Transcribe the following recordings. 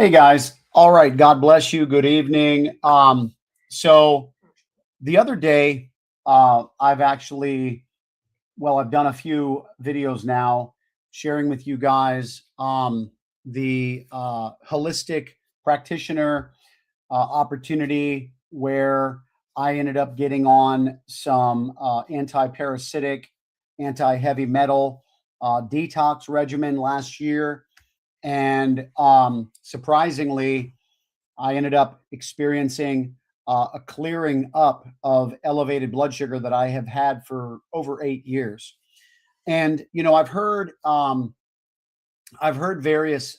Hey guys. All right. God bless you. Good evening. So the other day, I've actually, I've done a few videos now sharing with you guys the holistic practitioner opportunity where I ended up getting on some anti-parasitic, anti-heavy metal detox regimen last year. And surprisingly, I ended up experiencing a clearing up of elevated blood sugar that I have had for over 8 years. And I've heard various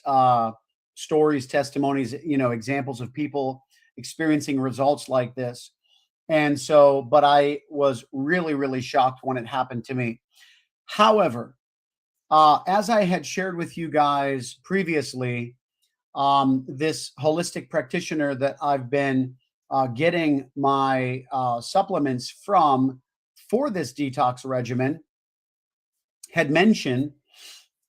stories, testimonies, examples of people experiencing results like this. And so, but I was really, really shocked when it happened to me. However, as I had shared with you guys previously, this holistic practitioner that I've been getting my supplements from for this detox regimen had mentioned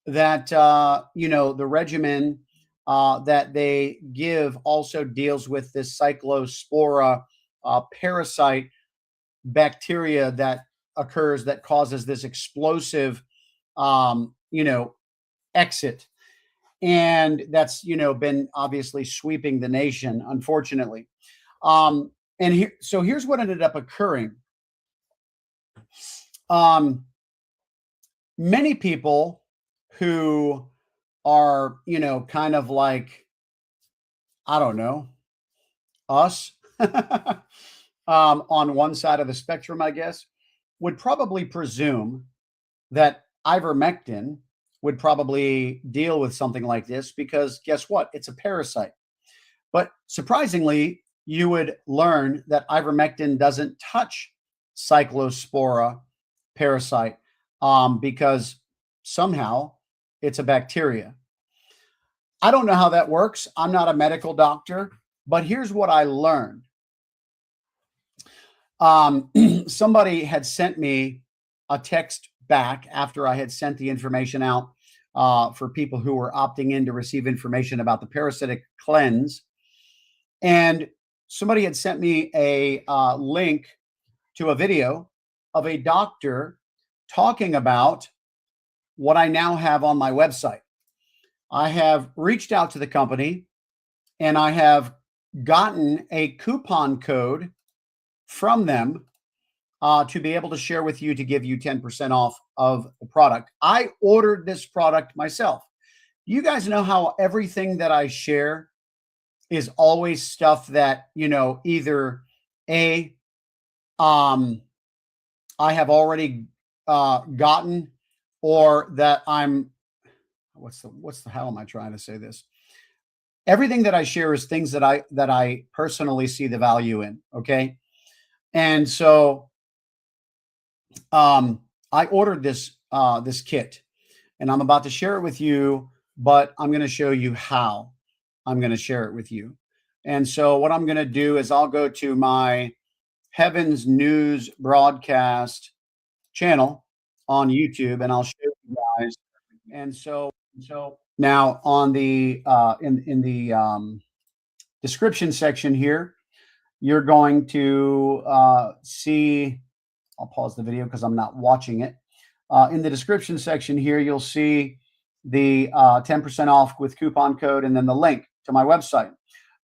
that the regimen that they give also deals with this cyclospora parasite bacteria that occurs that causes this explosive um, you know exit, and that's been obviously sweeping the nation, unfortunately. And here's what ended up occurring. um, Many people who are kind of like, I don't know, us, on one side of the spectrum, I guess, would probably presume that ivermectin would probably deal with something like this, because guess what? It's a parasite. But surprisingly, you would learn that ivermectin doesn't touch cyclospora parasite, because somehow it's a bacteria. I don't know how that works. I'm not a medical doctor, but here's what I learned. Somebody had sent me a text back after I had sent the information out for people who were opting in to receive information about the parasitic cleanse. And somebody had sent me a link to a video of a doctor talking about what I now have on my website. I have reached out to the company and I have gotten a coupon code from them to be able to share with you to give you 10% off of the product. I ordered this product myself. You guys know how everything that I share is always stuff that, either A, I have already gotten, or that I'm, how am I trying to say this? Everything that I share is things that I personally see the value in. Okay. And so I ordered this kit, and I'm about to share it with you, but I'm going to show you how I'm going to share it with you. And so what I'm going to do is I'll go to my Heavens News broadcast channel on YouTube, and I'll show you guys. And so now on the in the description section here, you're going to see. I'll pause the video because I'm not watching it. In the description section here, you'll see the 10% off with coupon code, and then the link to my website.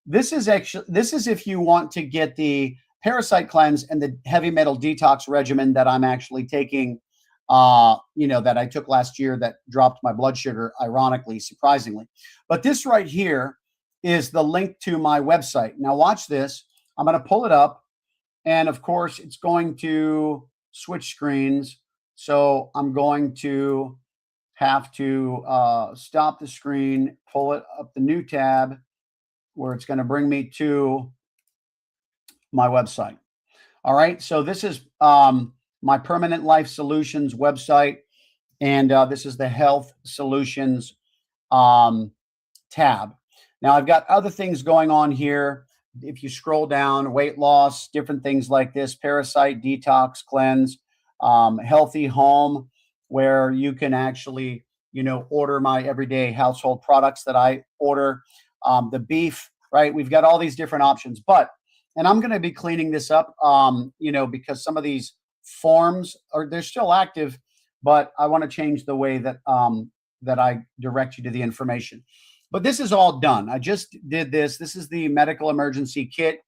This is if you want to get the parasite cleanse and the heavy metal detox regimen that I'm actually taking, that I took last year, that dropped my blood sugar, ironically, surprisingly. But this right here is the link to my website. Now watch this. I'm going to pull it up. And of course, it's going to switch screens. So I'm going to have to stop the screen, pull it up the new tab, where it's going to bring me to my website. All right. So this is my Permanent Life Solutions website. And this is the Health Solutions tab. Now I've got other things going on here. If you scroll down, weight loss, different things like this, parasite, detox, cleanse, healthy home, where you can actually, order my everyday household products that I order. the beef, right? We've got all these different options, and I'm going to be cleaning this up, because some of these forms they're still active, but I want to change the way that I direct you to the information. But this is all done. I just did this. This is the medical emergency kit.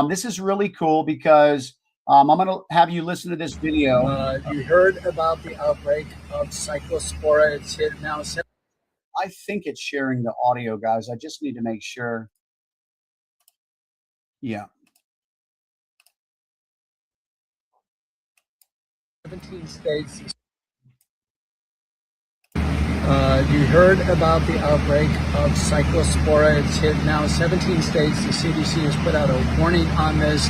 This is really cool because I'm going to have you listen to this video. You heard about the outbreak of cyclospora. It's hit now. I think it's sharing the audio, guys. I just need to make sure. Yeah. 17 states. You heard about the outbreak of cyclospora. It's hit now 17 states. The CDC has put out a warning on this.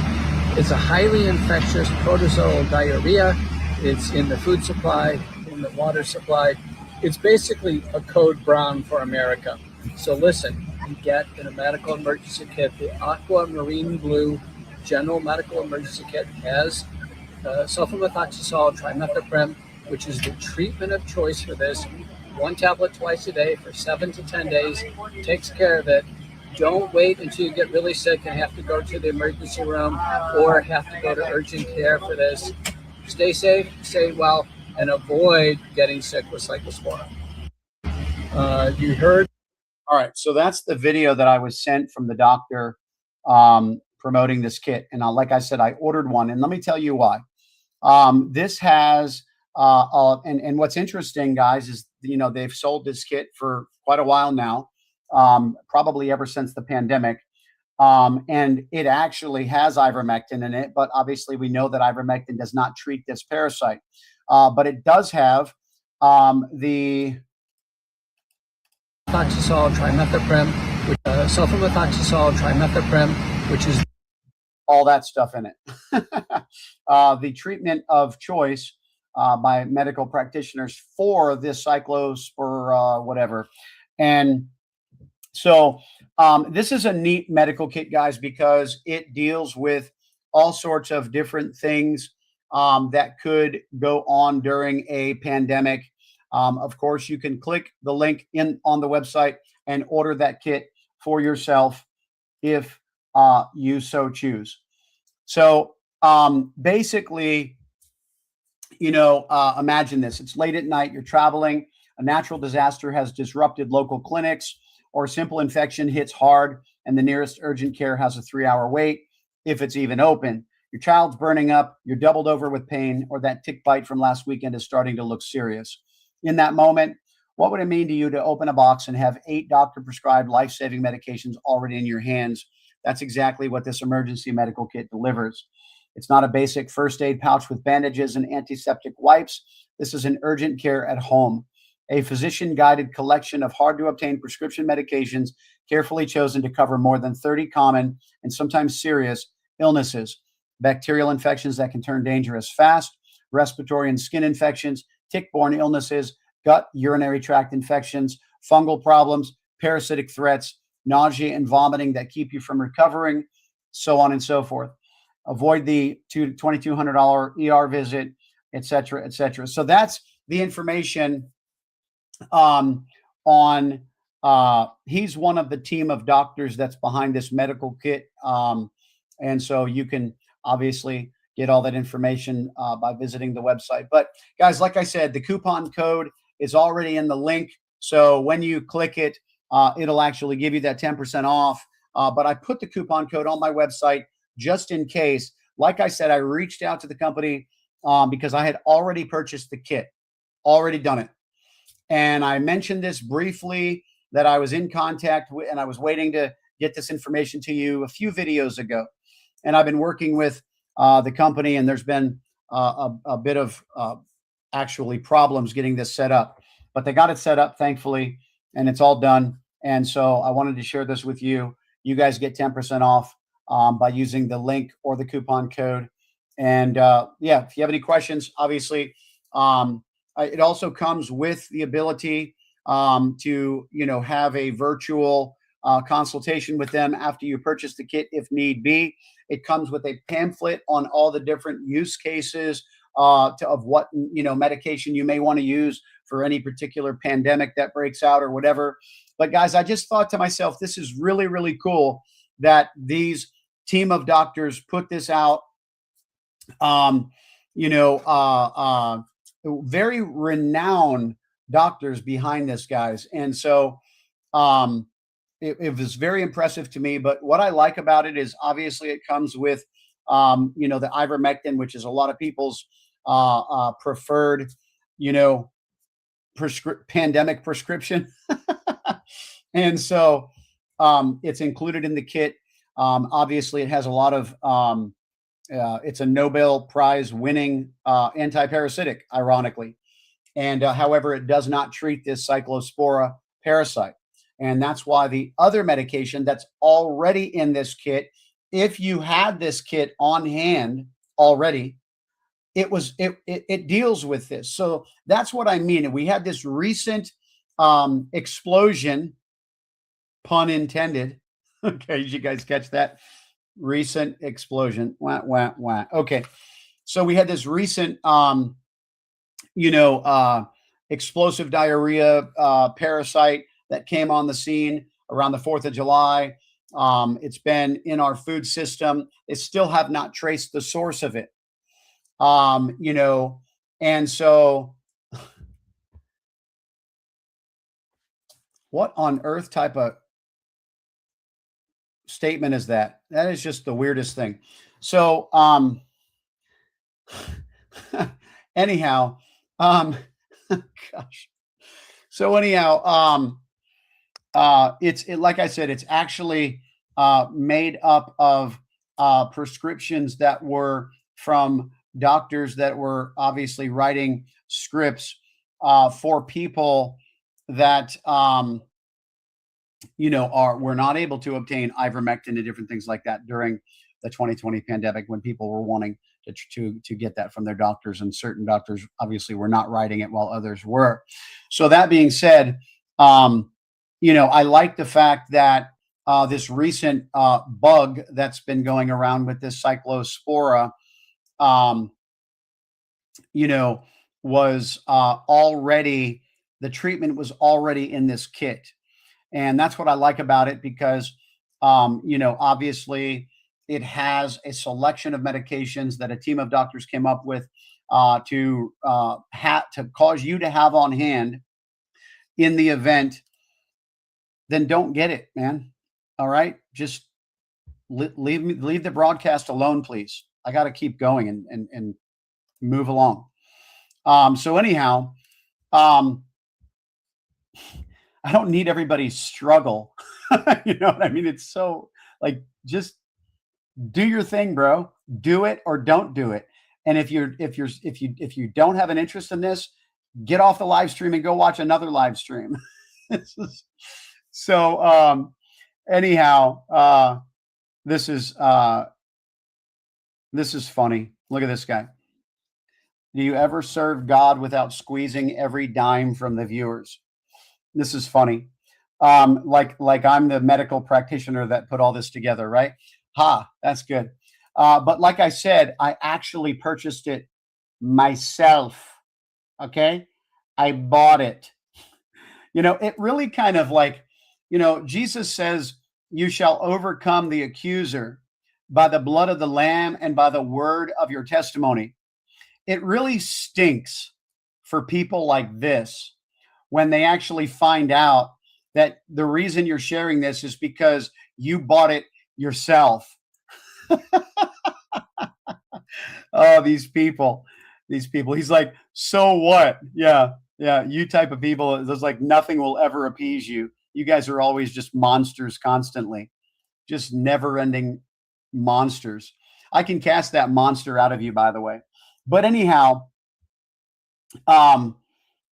It's a highly infectious protozoal diarrhea. It's in the food supply, in the water supply. It's basically a code brown for America. So listen, you get in a medical emergency kit, the Aqua Marine Blue General Medical Emergency Kit has sulfamethoxazole trimethoprim, which is the treatment of choice for this. 1 tablet twice a day for 7 to 10 days takes care of it. Don't wait until you get really sick and have to go to the emergency room or have to go to urgent care for this. Stay safe, stay well, and avoid getting sick with cyclospora. You heard. All right, so that's the video that I was sent from the doctor promoting this kit, and like I said, I ordered one, and let me tell you why. This has and what's interesting, guys, is they've sold this kit for quite a while now, probably ever since the pandemic, and it actually has ivermectin in it. But obviously, we know that ivermectin does not treat this parasite, but it does have the sulfamethoxazole trimethoprim, sulfamethoxazole trimethoprim, which is all that stuff in it. The treatment of choice by medical practitioners for this cyclospora, whatever. And so this is a neat medical kit, guys, because it deals with all sorts of different things that could go on during a pandemic. Of course, you can click the link on the website and order that kit for yourself if you so choose. So basically, imagine this. It's late at night, you're traveling, a natural disaster has disrupted local clinics, or a simple infection hits hard and the nearest urgent care has a 3-hour wait, if it's even open. Your child's burning up, you're doubled over with pain, or that tick bite from last weekend is starting to look serious. In that moment, what would it mean to you to open a box and have 8 doctor-prescribed life-saving medications already in your hands? That's exactly what this emergency medical kit delivers. It's not a basic first aid pouch with bandages and antiseptic wipes. This is an urgent care at home, a physician-guided collection of hard-to-obtain prescription medications carefully chosen to cover more than 30 common and sometimes serious illnesses, bacterial infections that can turn dangerous fast, respiratory and skin infections, tick-borne illnesses, gut, urinary tract infections, fungal problems, parasitic threats, nausea and vomiting that keep you from recovering, so on and so forth. Avoid the $2,200 ER visit, et cetera, et cetera. So that's the information on he's one of the team of doctors that's behind this medical kit. And so you can obviously get all that information by visiting the website. But guys, like I said, the coupon code is already in the link. So when you click it, it'll actually give you that 10% off. But I put the coupon code on my website just in case. Like I said, I reached out to the company because I had already purchased the kit, already done it. And I mentioned this briefly that I was in contact with, and I was waiting to get this information to you a few videos ago. And I've been working with the company, and there's been a bit of actually problems getting this set up. But they got it set up, thankfully, and it's all done. And so I wanted to share this with you. You guys get 10% off by using the link or the coupon code. And yeah, if you have any questions, obviously, it also comes with the ability to, have a virtual consultation with them after you purchase the kit, if need be. It comes with a pamphlet on all the different use cases of what, medication you may want to use for any particular pandemic that breaks out or whatever. But guys, I just thought to myself, this is really, really cool that these team of doctors put this out. Um, you know, very renowned doctors behind this, guys. And so um, it was very impressive to me. But what I like about it is obviously it comes with, the ivermectin, which is a lot of people's preferred, you know, pandemic prescription. And so it's included in the kit. Obviously, it has a lot of, it's a Nobel Prize winning anti-parasitic, ironically. And however, it does not treat this cyclospora parasite. And that's why the other medication that's already in this kit, if you had this kit on hand already, it deals with this. So that's what I mean. And we had this recent explosion, pun intended. Okay, did you guys catch that? Recent explosion. Wah, wah, wah. Okay. So we had this recent explosive diarrhea parasite that came on the scene around the 4th of July. It's been in our food system. They still have not traced the source of it. And so what on earth type of statement is that? That is just the weirdest thing. So, anyhow, gosh. So anyhow, it's like I said, it's actually made up of prescriptions that were from doctors that were obviously writing scripts for people that were not able to obtain ivermectin and different things like that during the 2020 pandemic, when people were wanting to get that from their doctors, and certain doctors obviously were not writing it while others were. So that being said, I like the fact that this recent bug that's been going around with this cyclospora, was already, the treatment was already in this kit. And that's what I like about it, because, obviously it has a selection of medications that a team of doctors came up with to cause you to have on hand in the event. Then don't get it, man. All right. Just leave the broadcast alone, please. I got to keep going and move along. So anyhow, I don't need everybody's struggle. You know what I mean? It's so like, just do your thing, bro. Do it or don't do it. And if you don't have an interest in this, get off the live stream and go watch another live stream. So anyhow, this is funny. Look at this guy. Do you ever serve God without squeezing every dime from the viewers? This is funny. Like I'm the medical practitioner that put all this together, right? That's good. But like I said, I actually purchased it myself. Okay. I bought it. It really kind of like, Jesus says, you shall overcome the accuser by the blood of the Lamb and by the word of your testimony. It really stinks for people like this when they actually find out that the reason you're sharing this is because you bought it yourself. Oh, these people. He's like, so what? Yeah. You type of people, there's like nothing will ever appease you. You guys are always just monsters constantly, just never ending monsters. I can cast that monster out of you, by the way. But anyhow,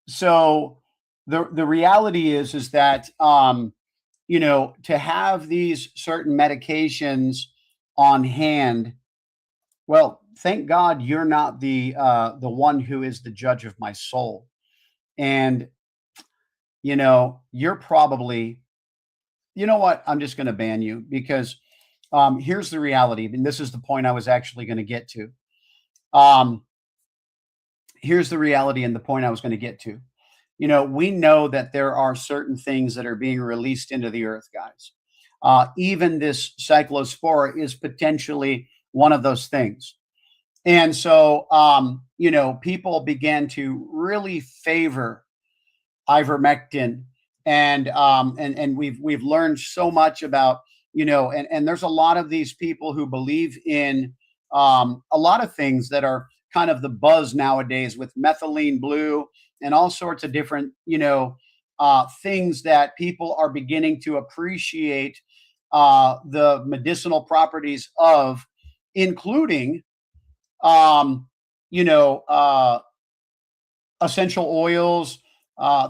so the reality is that, to have these certain medications on hand, well, thank God you're not the one who is the judge of my soul. And, you're probably, you know what? I'm just going to ban you, because here's the reality. And this is the point I was actually going to get to. Here's the reality and the point I was going to get to. we know that there are certain things that are being released into the earth, guys. Even this cyclospora is potentially one of those things. And so, people began to really favor ivermectin, and we've learned so much about, and there's a lot of these people who believe in a lot of things that are kind of the buzz nowadays with methylene blue and all sorts of different things that people are beginning to appreciate the medicinal properties of, including um, you know essential oils.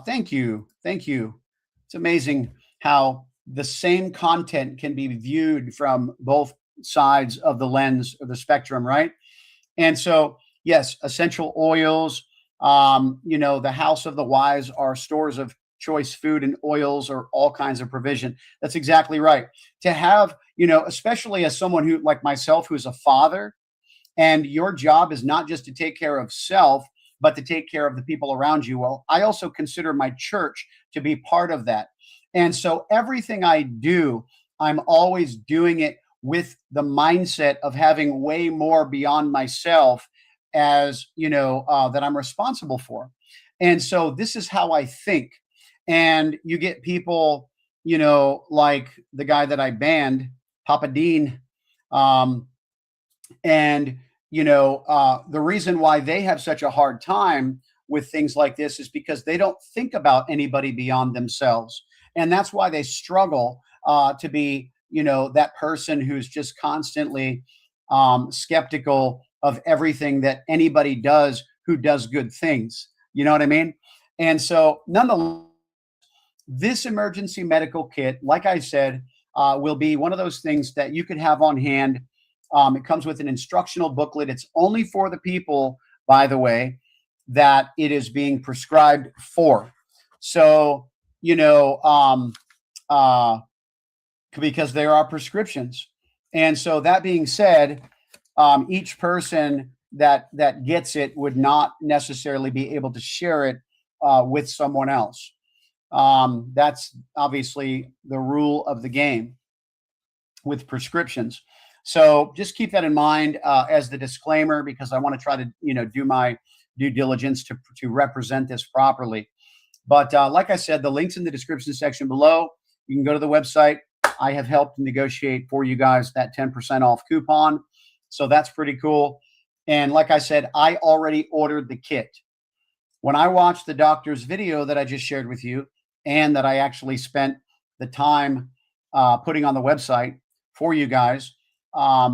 Thank you. Thank you. It's amazing how the same content can be viewed from both sides of the lens or the spectrum, right? And so, yes, essential oils, the house of the wise are stores of choice food, and oils or all kinds of provision. That's exactly right. To have, especially as someone who, like myself, who's a father, and your job is not just to take care of self, but to take care of the people around you. Well, I also consider my church to be part of that. And so everything I do, I'm always doing it with the mindset of having way more beyond myself, as that I'm responsible for. And so this is how I think. And you get people, like the guy that I banned, Papa Dean, um, and the reason why they have such a hard time with things like this is because they don't think about anybody beyond themselves, and that's why they struggle to be, that person who's just constantly skeptical of everything that anybody does who does good things. You know what I mean? And so, nonetheless, this emergency medical kit, like I said, will be one of those things that you could have on hand. It comes with an instructional booklet. It's only for the people, by the way, that it is being prescribed for. So, because there are prescriptions. And so, that being said, each person that gets it would not necessarily be able to share it with someone else. That's obviously the rule of the game with prescriptions. So just keep that in mind as the disclaimer, because I want to try to do my due diligence to represent this properly. But like I said, the link's in the description section below. You can go to the website. I have helped negotiate for you guys that 10% off coupon. So that's pretty cool. And like I said, I already ordered the kit. When I watched the doctor's video that I just shared with you, and that I actually spent the time putting on the website for you guys, I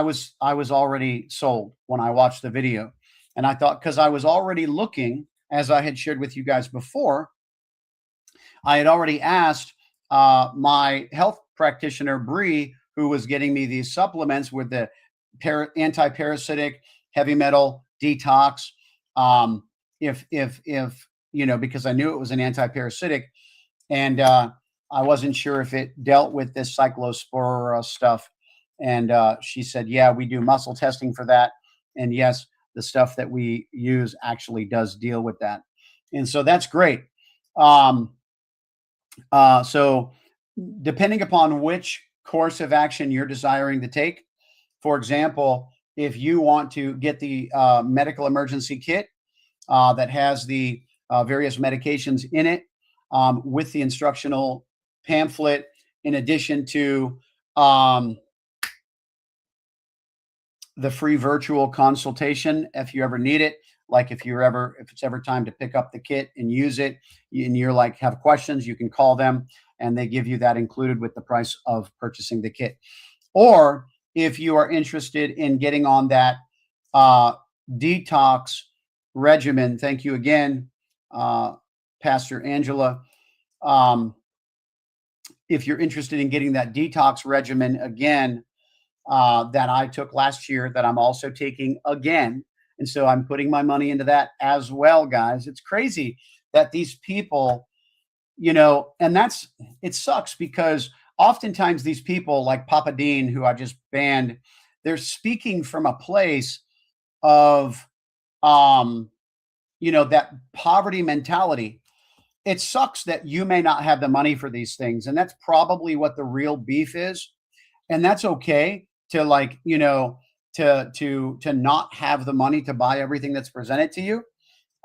was already sold when I watched the video. And I thought, because I was already looking, as I had shared with you guys before, I had already asked my health practitioner, Bree, who was getting me these supplements with the anti-parasitic, heavy metal, detox, if because I knew it was an anti-parasitic, and I wasn't sure if it dealt with this cyclospora stuff. And she said, yeah, we do muscle testing for that. And yes, the stuff that we use actually does deal with that. And so that's great. So depending upon which course of action you're desiring to take, for example, if you want to get the medical emergency kit that has the various medications in it, with the instructional pamphlet, in addition to the free virtual consultation, if you ever need it. Like if it's ever time to pick up the kit and use it, and you're like have questions, you can call them, and they give you that included with the price of purchasing the kit. Or if you are interested in getting on that detox regimen, thank you again, Pastor Angela. If you're interested in getting that detox regimen again, that I took last year, that I'm also taking again. And so I'm putting my money into that as well, guys. It's crazy that these people, and it sucks, because oftentimes these people like Papa Dean, who I just banned, they're speaking from a place of that poverty mentality. It sucks that you may not have the money for these things. And that's probably what the real beef is. And that's okay to, like, to not have the money to buy everything that's presented to you.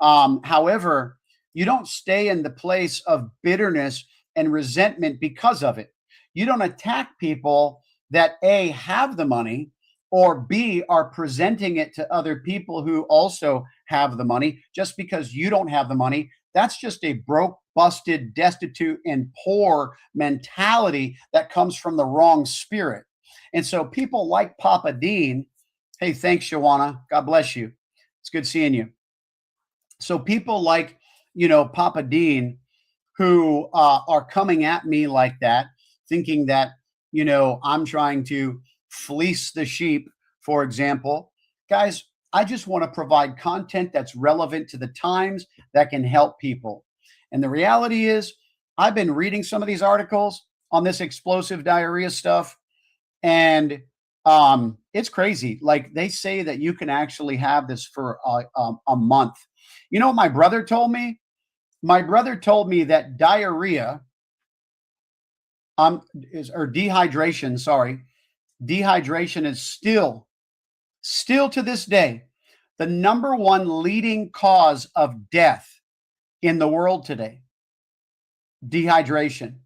However, you don't stay in the place of bitterness and resentment because of it. You don't attack people that A, have the money, or B, are presenting it to other people who also have the money just because you don't have the money. That's just a broke, busted, destitute, and poor mentality that comes from the wrong spirit. And so people like Papa Dean, hey, thanks, Shawana. God bless you. It's good seeing you. So people like, Papa Dean, who are coming at me like that, thinking that, I'm trying to fleece the sheep, for example. Guys, I just want to provide content that's relevant to the times that can help people. And the reality is, I've been reading some of these articles on this explosive diarrhea stuff, and it's crazy. Like, they say that you can actually have this for a month. You know what my brother told me? My brother told me that diarrhea or dehydration, sorry, dehydration is still to this day the number one leading cause of death in the world today. Dehydration.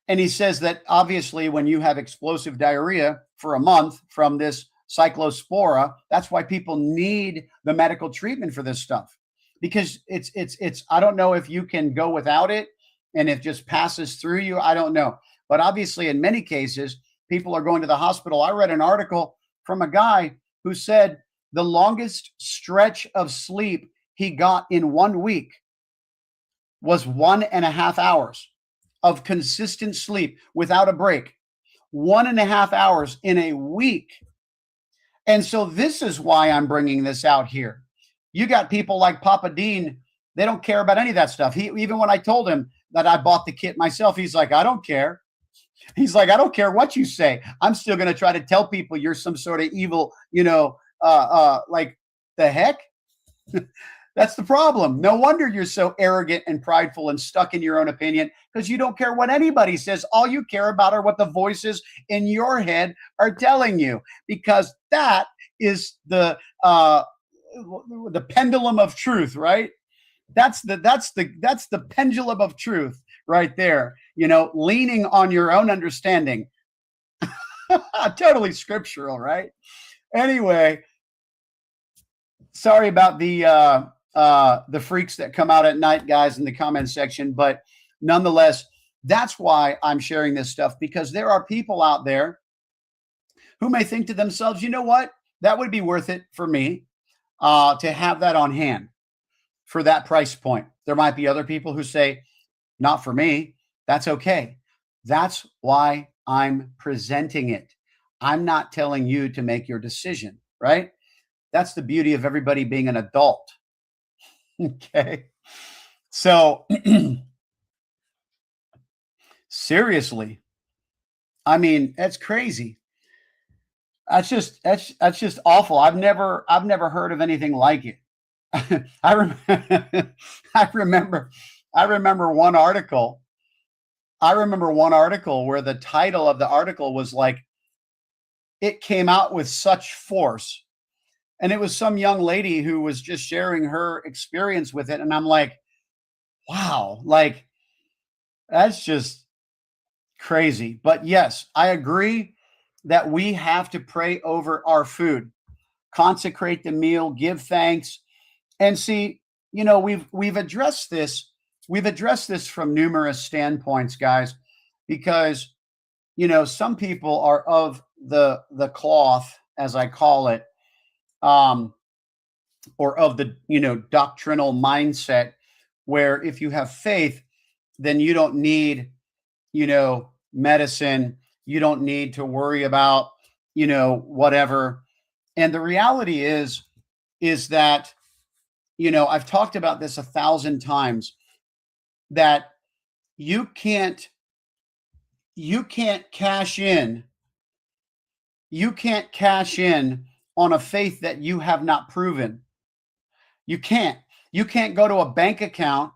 And he says that obviously when you have explosive diarrhea for a month from this cyclospora, that's why people need the medical treatment for this stuff, because it's I don't know if you can go without it and it just passes through you. I don't know. But obviously in many cases, people are going to the hospital. I read an article from a guy who said the longest stretch of sleep he got in 1 week was 1.5 hours of consistent sleep without a break. 1.5 hours in a week. And so this is why I'm bringing this out here. You got people like Papa Dean, they don't care about any of that stuff. Even when I told him that I bought the kit myself, he's like, I don't care. He's like, I don't care what you say. I'm still going to try to tell people you're some sort of evil, like, the heck? That's the problem. No wonder you're so arrogant and prideful and stuck in your own opinion, because you don't care what anybody says. All you care about are what the voices in your head are telling you, because that is the pendulum of truth, right? That's the pendulum of truth right there. Leaning on your own understanding. Totally scriptural, right? Anyway, sorry about the freaks that come out at night, guys, in the comment section. But nonetheless, that's why I'm sharing this stuff, because there are people out there who may think to themselves, you know what? That would be worth it for me to have that on hand for that price point. There might be other people who say, not for me. That's okay. That's why I'm presenting it. I'm not telling you to make your decision, right? That's the beauty of everybody being an adult. Okay. So seriously, I mean, that's crazy. That's just awful. I've never heard of anything like it. I remember one article. I remember one article where the title of the article was like, it came out with such force. And it was some young lady who was just sharing her experience with it. And I'm like, wow, like, that's just crazy. But yes, I agree that we have to pray over our food, consecrate the meal, give thanks. And see, we've addressed this. We've addressed this from numerous standpoints, guys, because, some people are of the cloth, as I call it, or of the, doctrinal mindset, where if you have faith, then you don't need, medicine. You don't need to worry about, whatever. And the reality is that, I've talked about this 1,000 times, that you can't cash in. You can't cash in on a faith that you have not proven. You can't. You can't go to a bank account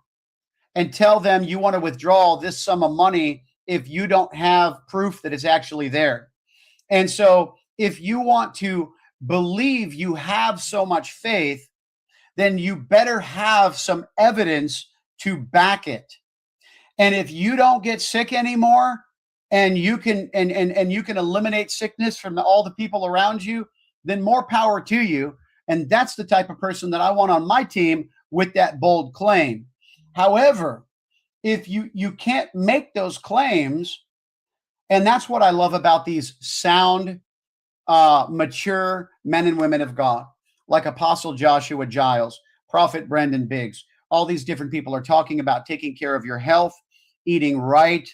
and tell them you want to withdraw this sum of money if you don't have proof that it's actually there. And so if you want to believe you have so much faith, then you better have some evidence to back it. And if you don't get sick anymore, and you can you can eliminate sickness from all the people around you, then more power to you. And that's the type of person that I want on my team with that bold claim. However, if you can't make those claims, and that's what I love about these sound, mature men and women of God, like Apostle Joshua Giles, Prophet Brendan Biggs. All these different people are talking about taking care of your health, eating right,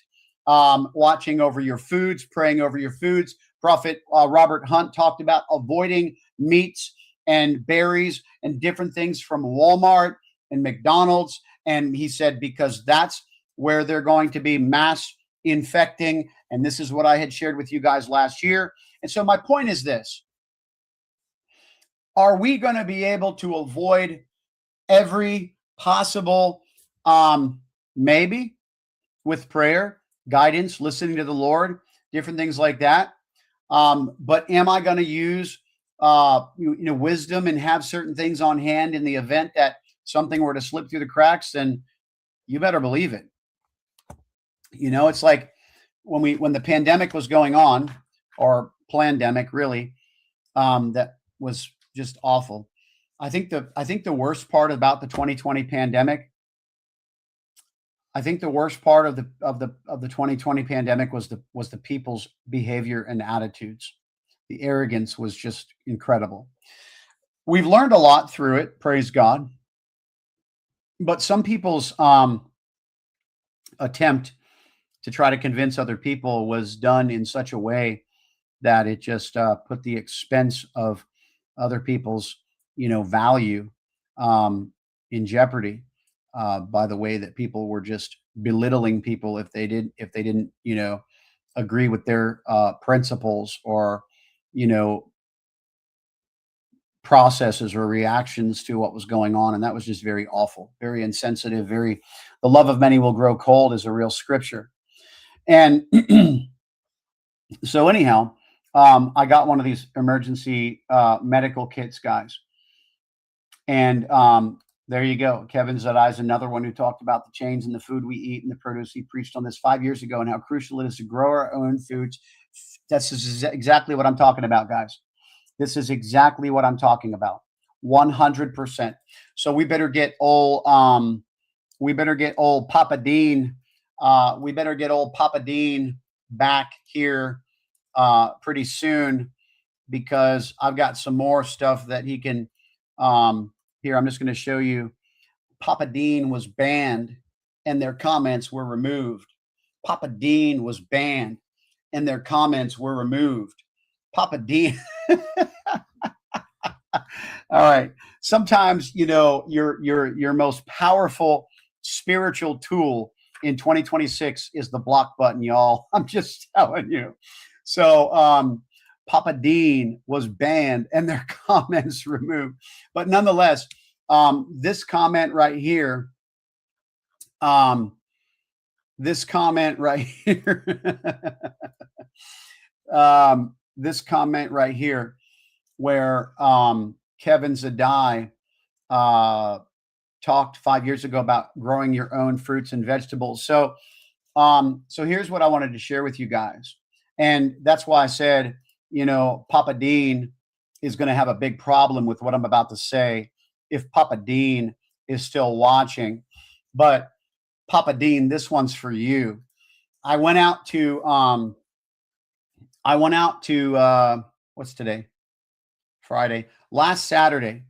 watching over your foods, praying over your foods. Prophet Robert Hunt talked about avoiding meats and berries and different things from Walmart and McDonald's. And he said, because that's where they're going to be mass infecting. And this is what I had shared with you guys last year. And so my point is this: are we going to be able to avoid every possible, maybe with prayer, guidance, listening to the Lord, different things like that? But am I going to use, wisdom and have certain things on hand in the event that something were to slip through the cracks? Then you better believe it. It's like when the pandemic was going on, or plandemic, really, that was just awful. I think the worst part about the 2020 pandemic, I think the worst part of the 2020 pandemic was the people's behavior and attitudes. The arrogance was just incredible. We've learned a lot through it, praise God. But some people's attempt to try to convince other people was done in such a way that it just put the expense of other people's, value in jeopardy, by the way that people were just belittling people if they didn't, agree with their principles, or, processes or reactions to what was going on. And that was just very awful, very insensitive, the love of many will grow cold is a real scripture. And so anyhow, I got one of these emergency medical kits, guys. And there you go. Kevin Zadai is another one who talked about the change in the food we eat and the produce. He preached on this 5 years ago and how crucial it is to grow our own foods. That's exactly what I'm talking about, guys. This is exactly what I'm talking about. 100%. So we better get old Papa Dean. We better get old Papa Dean back here pretty soon, because I've got some more stuff that he can. Here, I'm just going to show you. Papa Dean was banned and their comments were removed. Papa Dean was banned and their comments were removed. Papa Dean. All right. Sometimes, your most powerful spiritual tool in 2026 is the block button, y'all. I'm just telling you. So, Papa Dean was banned and their comments removed. But nonetheless, this comment right here, this comment right here, where Kevin Zadai talked 5 years ago about growing your own fruits and vegetables. So here's what I wanted to share with you guys. And that's why I said, Papa Dean is going to have a big problem with what I'm about to say if Papa Dean is still watching. But Papa Dean, this one's for you. I went out to what's today? Friday. Last Saturday,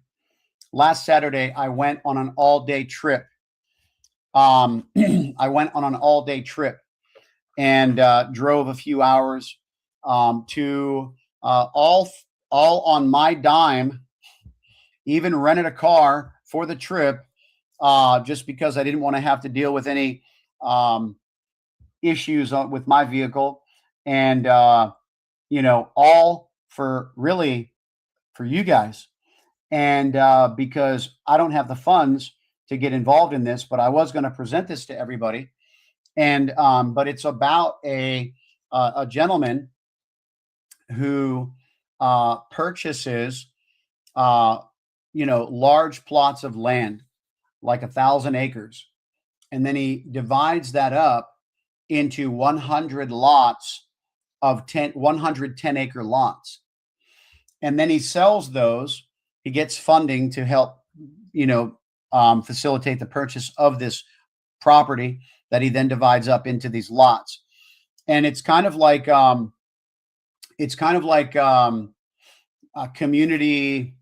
I went on an all-day trip. I went on an all-day trip and drove a few hours to all on my dime. Even rented a car for the trip, just because I didn't want to have to deal with any issues with my vehicle, and all for you guys, and because I don't have the funds to get involved in this, but I was going to present this to everybody. And but it's about a gentleman who purchases large plots of land, like 1,000 acres, and then he divides that up into 100 lots of 110-acre lots, and then he sells those. He gets funding to help facilitate the purchase of this property that he then divides up into these lots. And it's kind of like a community,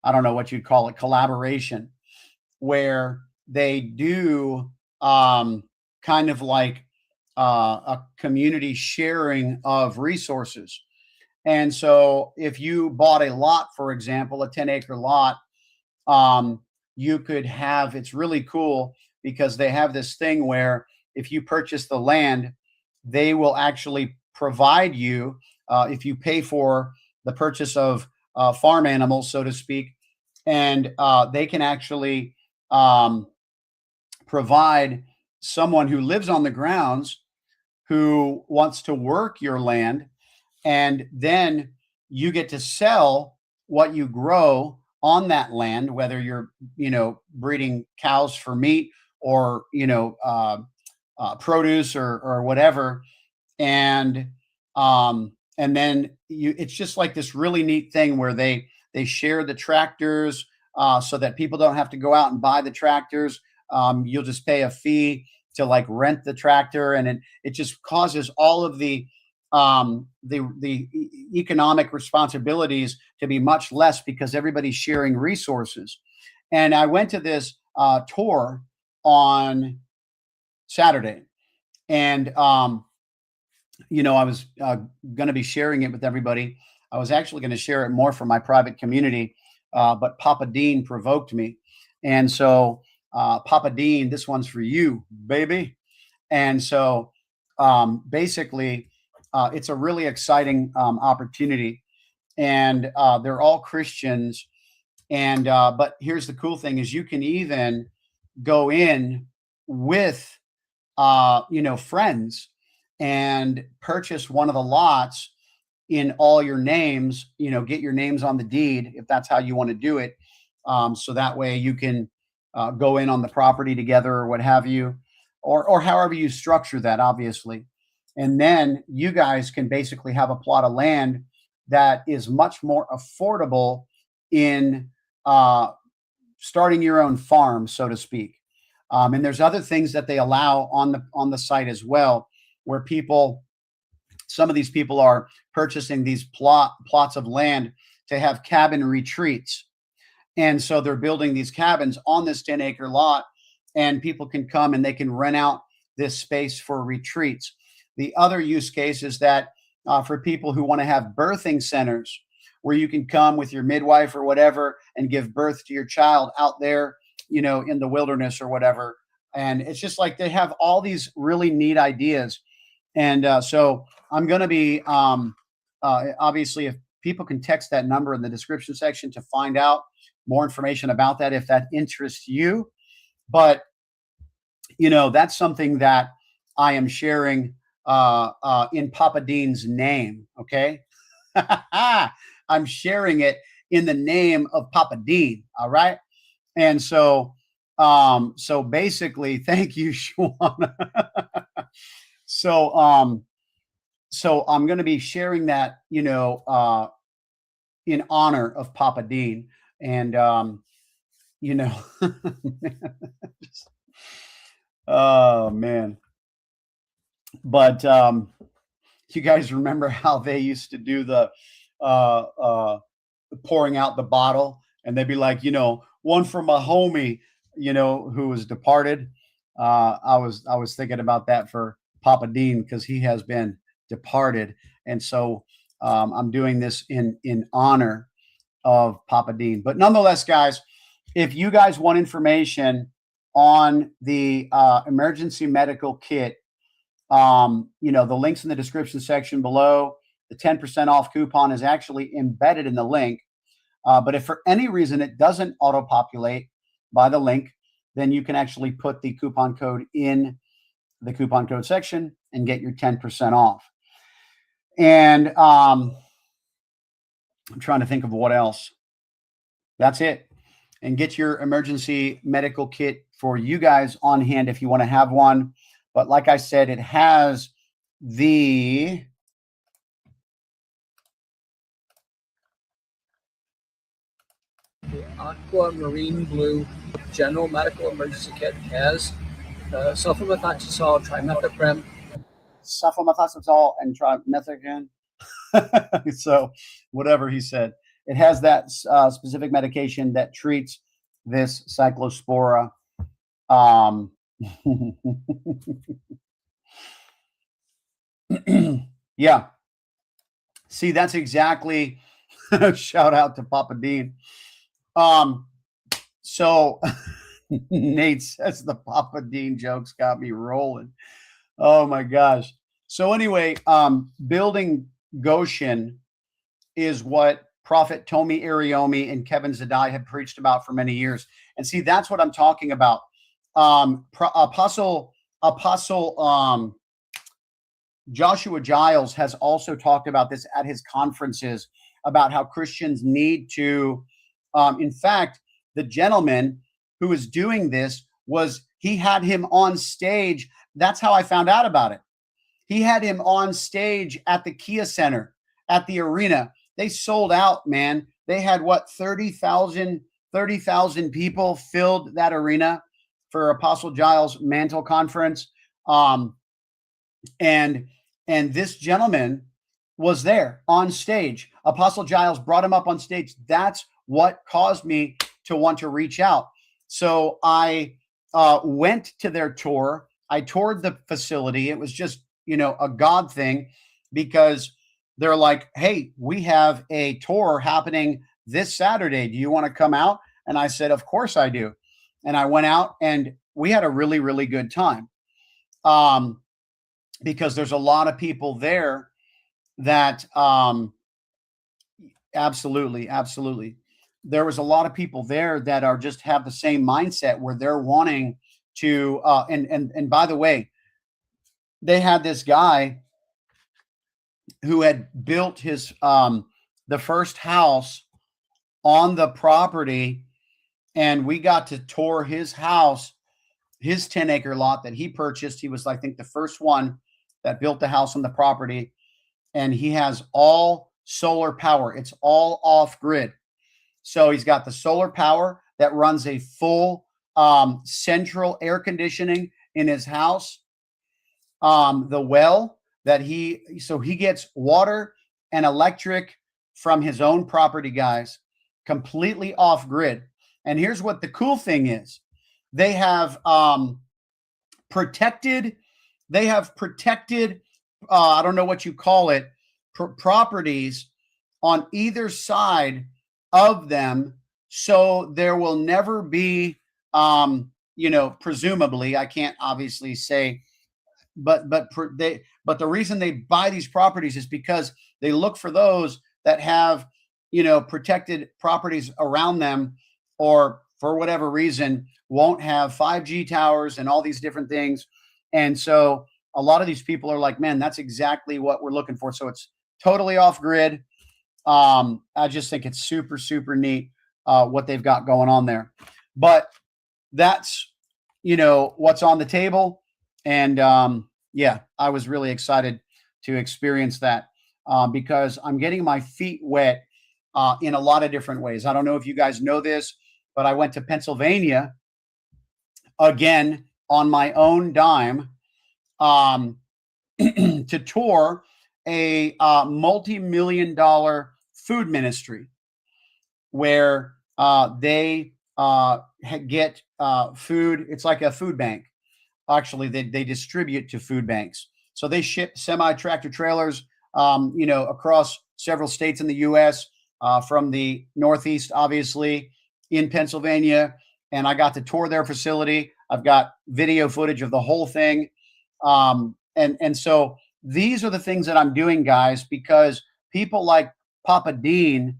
I don't know what you'd call it, collaboration, where they do kind of like a community sharing of resources. And so if you bought a lot, for example, a 10-acre lot, you could have, it's really cool because they have this thing where if you purchase the land, they will actually provide you, if you pay for the purchase of farm animals, so to speak, and they can actually provide someone who lives on the grounds who wants to work your land, and then you get to sell what you grow on that land, whether you're breeding cows for meat or produce or whatever, and then it's just like this really neat thing where they share the tractors, so that people don't have to go out and buy the tractors. You'll just pay a fee to like rent the tractor, and it just causes all of the economic responsibilities to be much less because everybody's sharing resources. And I went to this tour on Saturday, and I was going to be sharing it with everybody. I was actually going to share it more for my private community, but Papa Dean provoked me. And so, Papa Dean, this one's for you, baby. And so, basically, it's a really exciting opportunity. And they're all Christians. And but here's the cool thing is you can even go in with friends and purchase one of the lots in all your names, get your names on the deed if that's how you want to do it. So that way you can go in on the property together or what have you, or however you structure that, obviously. And then you guys can basically have a plot of land that is much more affordable in starting your own farm, so to speak. And there's other things that they allow on the site as well, where some of these people are purchasing these plots of land to have cabin retreats. And so they're building these cabins on this 10-acre lot, and people can come and they can rent out this space for retreats. The other use case is that for people who want to have birthing centers where you can come with your midwife or whatever and give birth to your child out there, in the wilderness or whatever. And it's just like they have all these really neat ideas. And so I'm going to be, obviously, if people can text that number in the description section to find out more information about that, if that interests you. But, that's something that I am sharing in Papa Dean's name. Okay. I'm sharing it in the name of Papa Dean. All right. And so, so basically, thank you, Shawana. So, so I'm going to be sharing that, in honor of Papa Dean. And, oh man. But, you guys remember how they used to do the, pouring out the bottle, and they'd be like, one for my homie, who was departed. I was thinking about that for Papa Dean because he has been departed. And so I'm doing this in honor of Papa Dean. But nonetheless, guys, if you guys want information on the emergency medical kit, the link's in the description section below. The 10% off coupon is actually embedded in the link. But if for any reason it doesn't auto-populate by the link, then you can actually put the coupon code in the coupon code section and get your 10% off. And I'm trying to think of what else. That's it. And get your emergency medical kit for you guys on hand if you want to have one. But like I said, it has the Aqua Marine Blue General Medical Emergency Kit has sulfamethoxazole, trimethoprim, sulfamethoxazole and trimethoprim. So whatever he said, it has that specific medication that treats this cyclospora. Yeah. See, that's exactly shout out to Papa Dean. So Nate says the Papa Dean jokes got me rolling. Oh my gosh. So anyway, building Goshen is what Prophet Tomi Iriomi and Kevin Zadai have preached about for many years. And see, that's what I'm talking about. Apostle Joshua Giles has also talked about this at his conferences about how Christians need to, in fact, the gentleman who is doing this he had him on stage. That's how I found out about it. He had him on stage at the Kia Center, at the arena. They sold out, man. They had 30,000 people filled that arena for Apostle Giles' Mantle Conference. And this gentleman was there on stage. Apostle Giles brought him up on stage. That's what caused me to want to reach out. So I went to their tour. I toured the facility. It was just, a God thing, because they're like, hey, we have a tour happening this Saturday. Do you want to come out? And I said, of course I do. And I went out and we had a really, really good time. Because there's a lot of people there that absolutely. There was a lot of people there that are just have the same mindset where they're wanting to and by the way, they had this guy who had built his the first house on the property, and we got to tour his house, his 10-acre lot that he purchased. He was, I think, the first one that built the house on the property, and he has all solar power. It's all off grid. So he's got the solar power that runs a full central air conditioning in his house. The well that he gets water and electric from his own property, guys, completely off grid. And here's what the cool thing is. They have protected, I don't know what you call it, properties on either side of them. So there will never be, presumably, I can't obviously say, but the reason they buy these properties is because they look for those that have, protected properties around them, or for whatever reason won't have 5G towers and all these different things. And so a lot of these people are like, man, that's exactly what we're looking for. So it's totally off grid. I just think it's super, super neat what they've got going on there. But that's, what's on the table. And I was really excited to experience that because I'm getting my feet wet in a lot of different ways. I don't know if you guys know this, but I went to Pennsylvania again on my own dime to tour a multi-million-dollar food ministry where they get food. It's like a food bank. Actually, they distribute to food banks. So they ship semi-tractor trailers, across several states in the U.S., from the Northeast, obviously, in Pennsylvania. And I got to tour their facility. I've got video footage of the whole thing. And so these are the things that I'm doing, guys, because people like Papa Dean,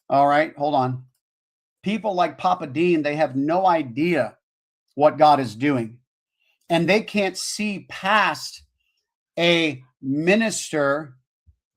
all right, hold on. People like Papa Dean, they have no idea what God is doing. And they can't see past a minister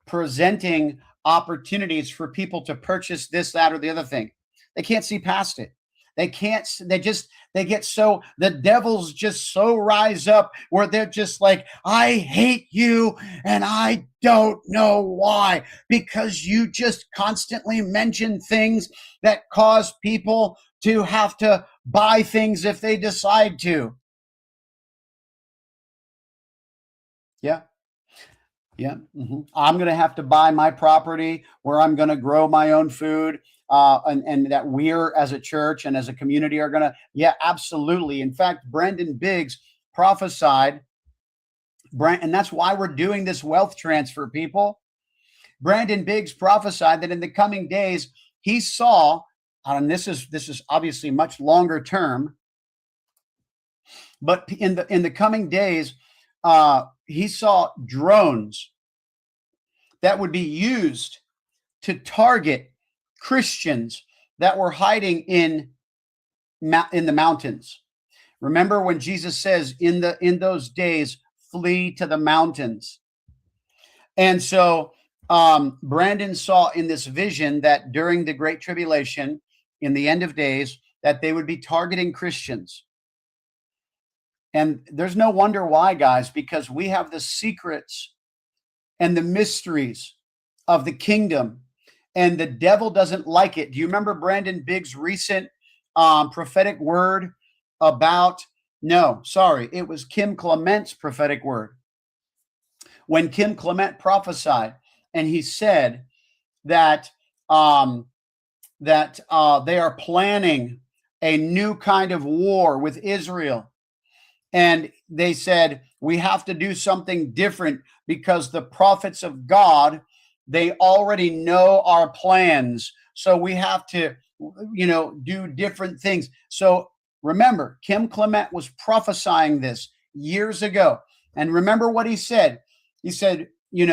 presenting opportunities for people to purchase this, that, or the other thing. They can't see past it. They can't, they get so, the devils just so rise up where they're just like, I hate you and I don't know why, because you just constantly mention things that cause people to have to buy things if they decide to. Yeah. Yeah. I'm going to have to buy my property where I'm going to grow my own food. And that we're as a church and as a community are going to, yeah, absolutely. In fact, Brendan Biggs prophesied, and that's why we're doing this wealth transfer, people. Brandon Biggs prophesied that in the coming days, he saw, and this is obviously much longer term, but in the coming days, he saw drones that would be used to target Christians that were hiding in the mountains. Remember when Jesus says, in those days, flee to the mountains. And so Brandon saw in this vision that during the Great Tribulation, in the end of days, that they would be targeting Christians. And there's no wonder why, guys, because we have the secrets and the mysteries of the kingdom, and the devil doesn't like it. Do you remember Brandon Biggs' recent prophetic word about, no, sorry, it was Kim Clement's prophetic word. When Kim Clement prophesied, and he said that they are planning a new kind of war with Israel. And they said, we have to do something different because the prophets of God, they already know our plans. So we have to, do different things. So remember, Kim Clement was prophesying this years ago. And remember what he said. He said, we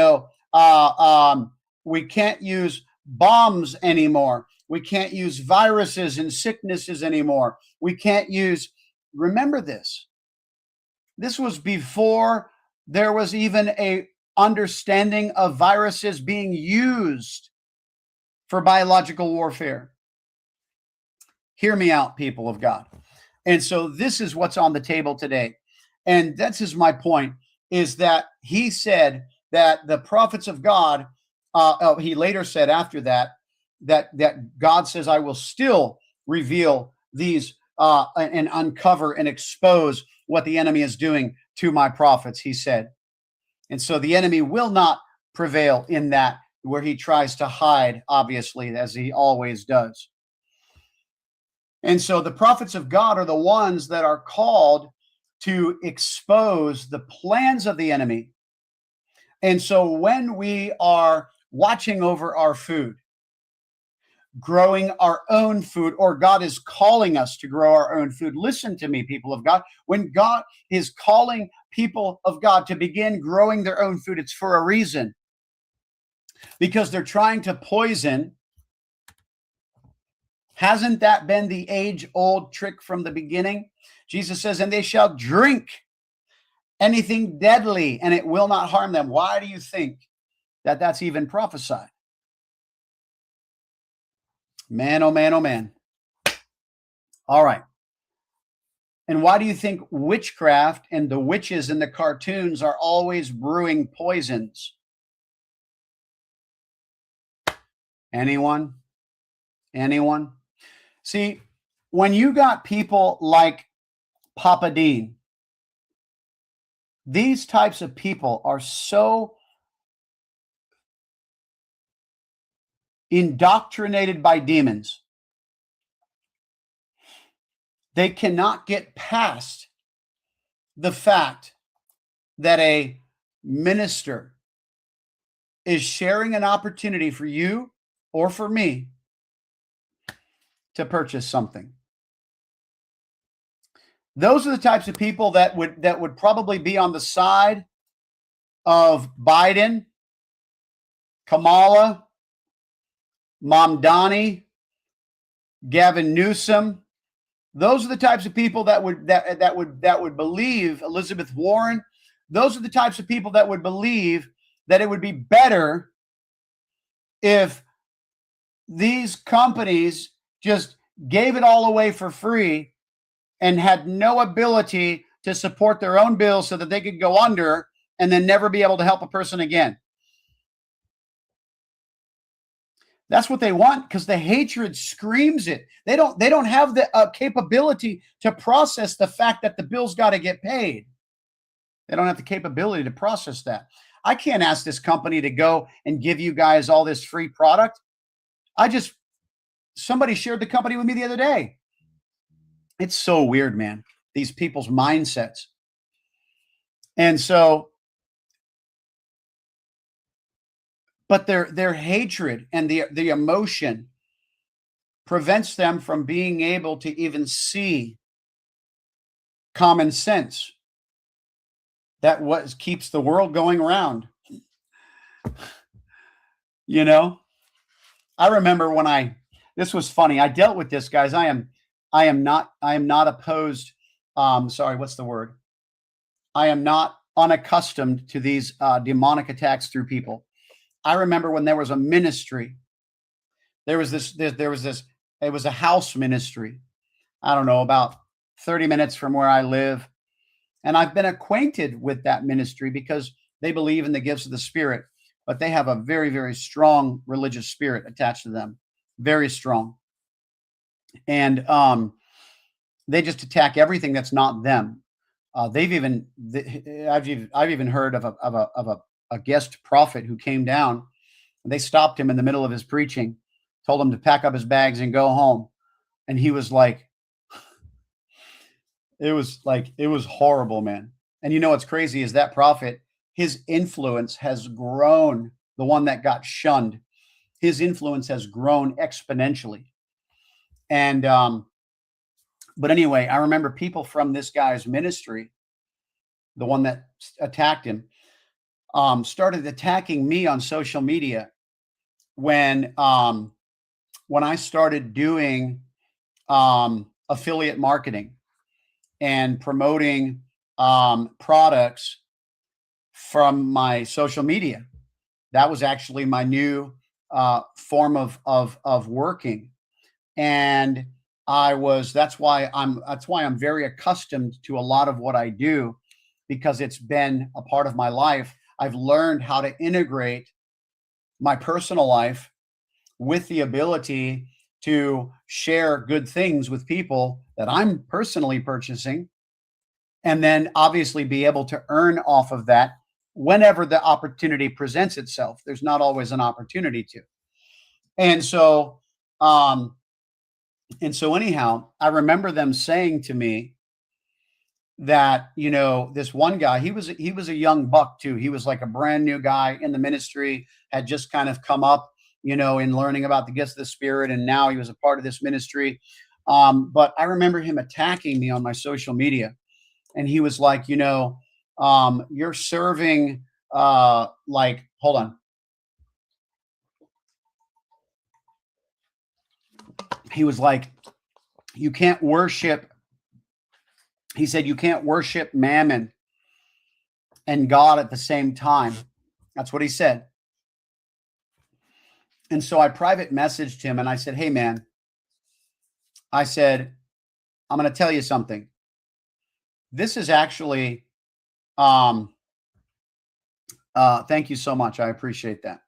can't use bombs anymore. We can't use viruses and sicknesses anymore. We can't use, remember this. This was before there was even a understanding of viruses being used for biological warfare. Hear me out, people of God. And so this is what's on the table today. And this is my point, is that he said that the prophets of God, he later said after that God says, I will still reveal these and uncover and expose what the enemy is doing to my prophets, he said. And so the enemy will not prevail in that, where he tries to hide, obviously, as he always does. And so the prophets of God are the ones that are called to expose the plans of the enemy. And so when we are watching over our food, growing our own food, or God is calling us to grow our own food. Listen to me, people of God. When God is calling people of God to begin growing their own food, it's for a reason. Because they're trying to poison. Hasn't that been the age-old trick from the beginning? Jesus says, and they shall drink anything deadly, and it will not harm them. Why do you think that that's even prophesied? Man, oh man, oh man. All right. And why do you think witchcraft and the witches in the cartoons are always brewing poisons? Anyone? See, when you got people like Papa Dean, these types of people are so indoctrinated by demons. They cannot get past the fact that a minister is sharing an opportunity for you or for me to purchase something. Those are the types of people that would probably be on the side of Biden, Kamala, Mamdani, Gavin Newsom, Those are the types of people that would believe Elizabeth Warren. Those are the types of people that would believe that it would be better if these companies just gave it all away for free and had no ability to support their own bills so that they could go under and then never be able to help a person again. That's what they want, because the hatred screams it. They don't have the capability to process the fact that the bill's got to get paid. They don't have the capability to process that. I can't ask this company to go and give you guys all this free product. Somebody shared the company with me the other day. It's so weird, man, these people's mindsets. And so, but their hatred and the emotion prevents them from being able to even see common sense. That what keeps the world going around. You know, I remember when this was funny. I dealt with this, guys. I am not opposed. Sorry, what's the word? I am not unaccustomed to these demonic attacks through people. I remember when there was a ministry. It was a house ministry. I don't know, about 30 minutes from where I live. And I've been acquainted with that ministry because they believe in the gifts of the Spirit, but they have a very, very strong religious spirit attached to them. Very strong. And they just attack everything that's not them. I've even heard of a guest prophet who came down. And they stopped him in the middle of his preaching, told him to pack up his bags and go home. And he was like, it was horrible, man. And you know what's crazy is that prophet, his influence has grown. The one that got shunned, his influence has grown exponentially. And but anyway, I remember people from this guy's ministry, the one that attacked him, started attacking me on social media when I started doing affiliate marketing and promoting products from my social media. That was actually my new form of working. And that's why I'm very accustomed to a lot of what I do, because it's been a part of my life. I've learned how to integrate my personal life with the ability to share good things with people that I'm personally purchasing, and then obviously be able to earn off of that whenever the opportunity presents itself. There's not always an opportunity to. And so anyhow, I remember them saying to me that, this one guy, he was a young buck too. He was like a brand new guy in the ministry, had just kind of come up, in learning about the gifts of the Spirit. And now he was a part of this ministry. But I remember him attacking me on my social media. And he was like, you're serving, hold on. He was like, you can't worship. He said, you can't worship mammon and God at the same time. That's what he said. And so I private messaged him and I said, hey, man, I said, I'm going to tell you something. This is actually, thank you so much. I appreciate that.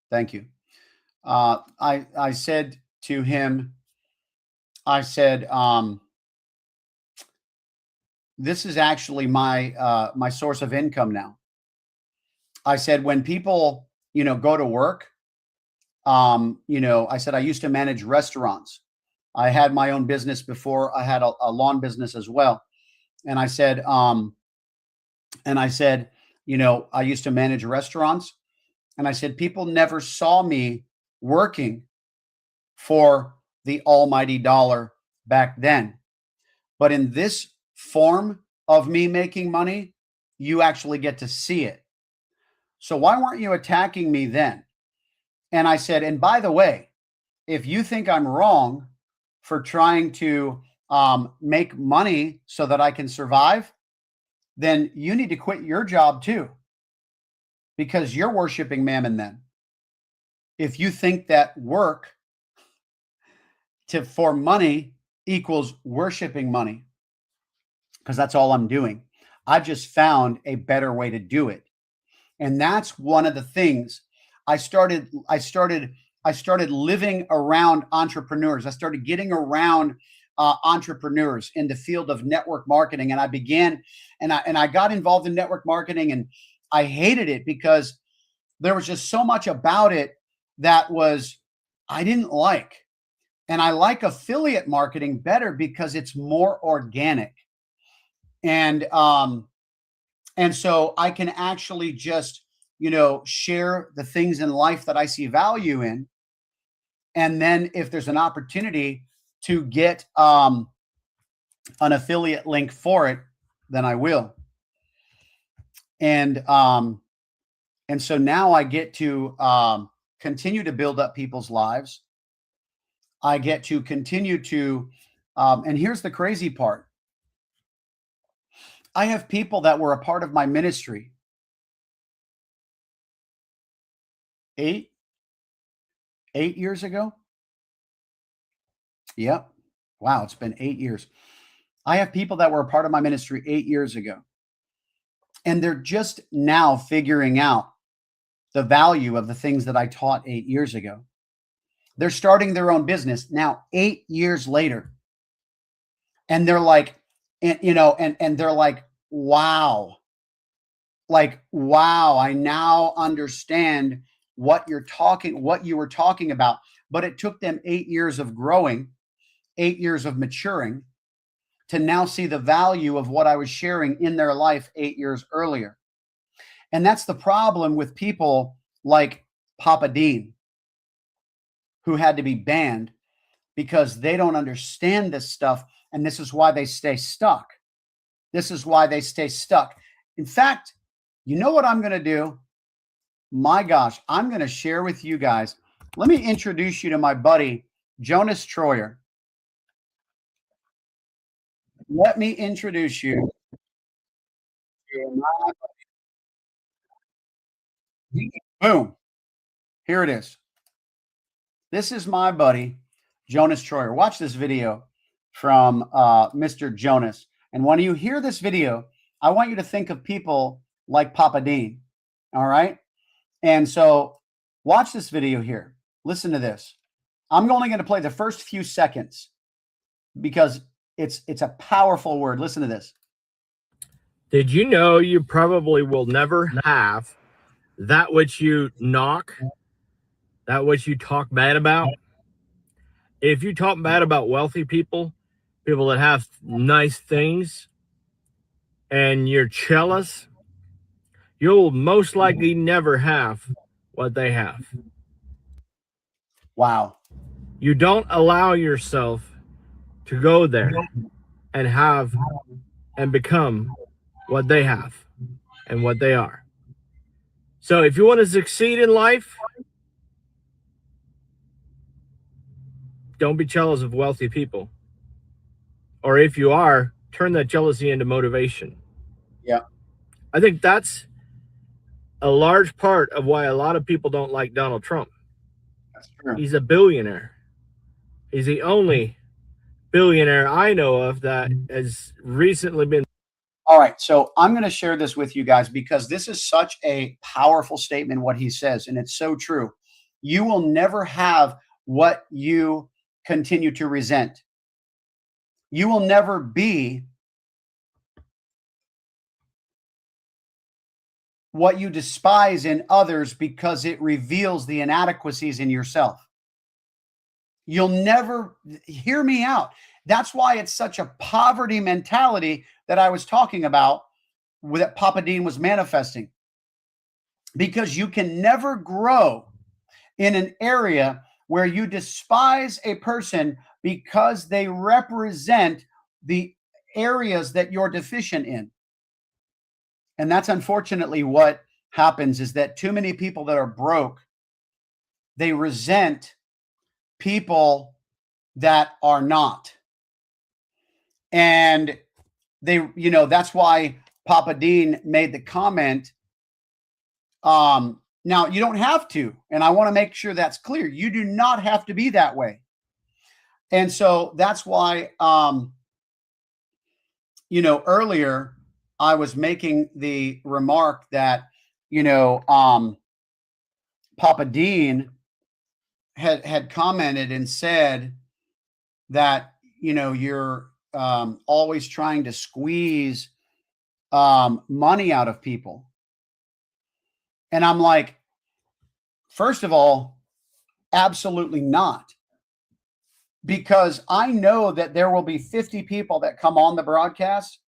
Thank you. I said to him, I said, this is actually my source of income now. I said, when people, go to work, I said, I used to manage restaurants. I had my own business before. I had a lawn business as well. And I said, I used to manage restaurants. And I said, people never saw me working for the almighty dollar back then. But in this form of me making money, you actually get to see it. So why weren't you attacking me then? And I said, and by the way, if you think I'm wrong for trying to make money so that I can survive, then you need to quit your job too, because you're worshiping mammon then. If you think that work for money equals worshiping money, because that's all I'm doing. I've just found a better way to do it. And that's one of the things I started living around entrepreneurs. I started getting around entrepreneurs in the field of network marketing. And I began, and I got involved in network marketing, and I hated it because there was just so much about it that I didn't like. And I like affiliate marketing better because it's more organic. And so I can actually just, share the things in life that I see value in. And then if there's an opportunity to get an affiliate link for it, then I will. And so now I get to continue to build up people's lives. I get to continue to, and here's the crazy part. I have people that were a part of my ministry 8 years ago. Yep. Wow. It's been 8 years. I have people that were a part of my ministry 8 years ago, and they're just now figuring out the value of the things that I taught 8 years ago. They're starting their own business now 8 years later. And they're like, and they're like, wow. Like, wow, I now understand what you were talking about. But it took them 8 years of growing, 8 years of maturing to now see the value of what I was sharing in their life 8 years earlier. And that's the problem with people like Papa Dean, who had to be banned because they don't understand this stuff. And this is why they stay stuck. This is why they stay stuck. In fact, you know what I'm going to do? My gosh, I'm going to share with you guys. Let me introduce you to my buddy, Jonas Troyer. Let me introduce you to my buddy. Boom. Here it is. This is my buddy, Jonas Troyer. Watch this video from Mr. Jonas. And when you hear this video, I want you to think of people like Papa Dean. All right. And so watch this video here. Listen to this. I'm only going to play the first few seconds because it's a powerful word. Listen to this. Did you know you probably will never have that which you knock, that which you talk bad about? If you talk bad about wealthy people, people that have nice things, and you're jealous, you'll most likely never have what they have. Wow. You don't allow yourself to go there and have and become what they have and what they are. So if you want to succeed in life, don't be jealous of wealthy people. Or if you are, turn that jealousy into motivation. Yeah. I think that's a large part of why a lot of people don't like Donald Trump. That's true. He's a billionaire. He's the only billionaire I know of that has recently been. All right. So I'm going to share this with you guys because this is such a powerful statement, what he says. And it's so true. You will never have what you continue to resent. You will never be what you despise in others because it reveals the inadequacies in yourself. You'll never, hear me out. That's why it's such a poverty mentality that I was talking about that Papa Dean was manifesting. Because you can never grow in an area where you despise a person because they represent the areas that you're deficient in. And that's unfortunately what happens, is that too many people that are broke, they resent people that are not. And they, that's why Papa Dean made the comment. Now you don't have to, and I want to make sure that's clear. You do not have to be that way. And so that's why, earlier I was making the remark that, Papa Dean had commented and said that, you're always trying to squeeze money out of people. And I'm like, first of all, absolutely not. Because I know that there will be 50 people that come on the broadcast.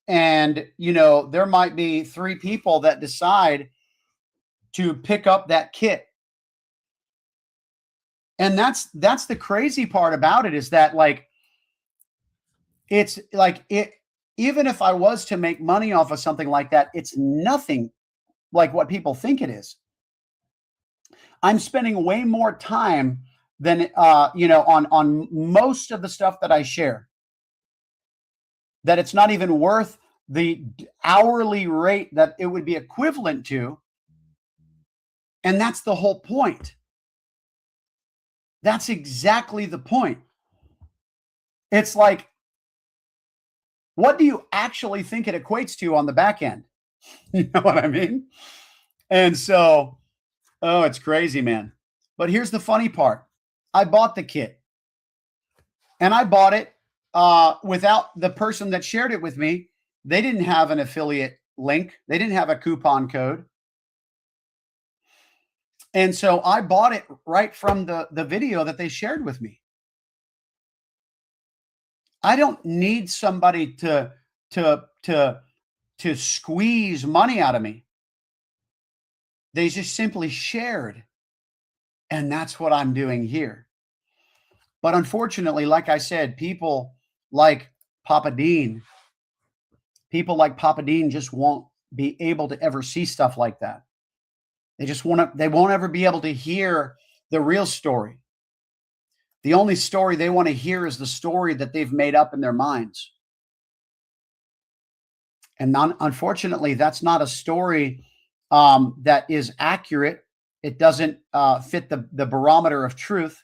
And, there might be 3 people that decide to pick up that kit. And that's the crazy part about it, is that it's like even if I was to make money off of something like that, it's nothing like what people think it is. I'm spending way more time than on most of the stuff that I share, that it's not even worth the hourly rate that it would be equivalent to. And that's the whole point. That's exactly the point. It's like, what do you actually think it equates to on the back end? You know what I mean? And so, oh, it's crazy, man. But here's the funny part. I bought the kit, and I bought it without the person that shared it with me. They didn't have an affiliate link. They didn't have a coupon code. And so I bought it right from the video that they shared with me. I don't need somebody to squeeze money out of me. They just simply shared. And that's what I'm doing here. But unfortunately, like I said, people like Papa Dean just won't be able to ever see stuff like that. They won't ever be able to hear the real story. The only story they want to hear is the story that they've made up in their minds. And unfortunately, that's not a story that is accurate. It doesn't fit the barometer of truth.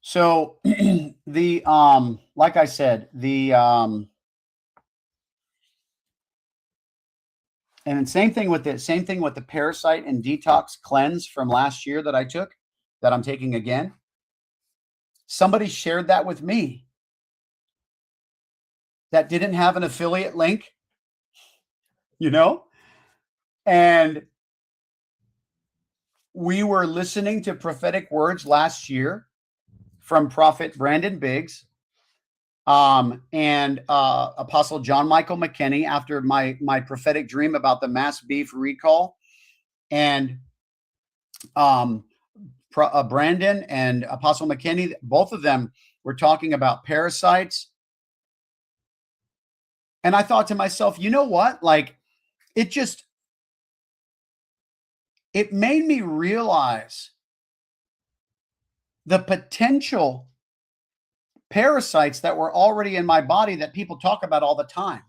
So the like I said, and same thing with the Parasite and Detox cleanse from last year that I took, that I'm taking again. Somebody shared that with me that didn't have an affiliate link, and we were listening to prophetic words last year from Prophet Brandon Biggs and Apostle John Michael McKinney after my prophetic dream about the mass beef recall. And Brandon and Apostle McKinney, both of them were talking about parasites. And I thought to myself, you know what? It made me realize the potential parasites that were already in my body that people talk about all the time.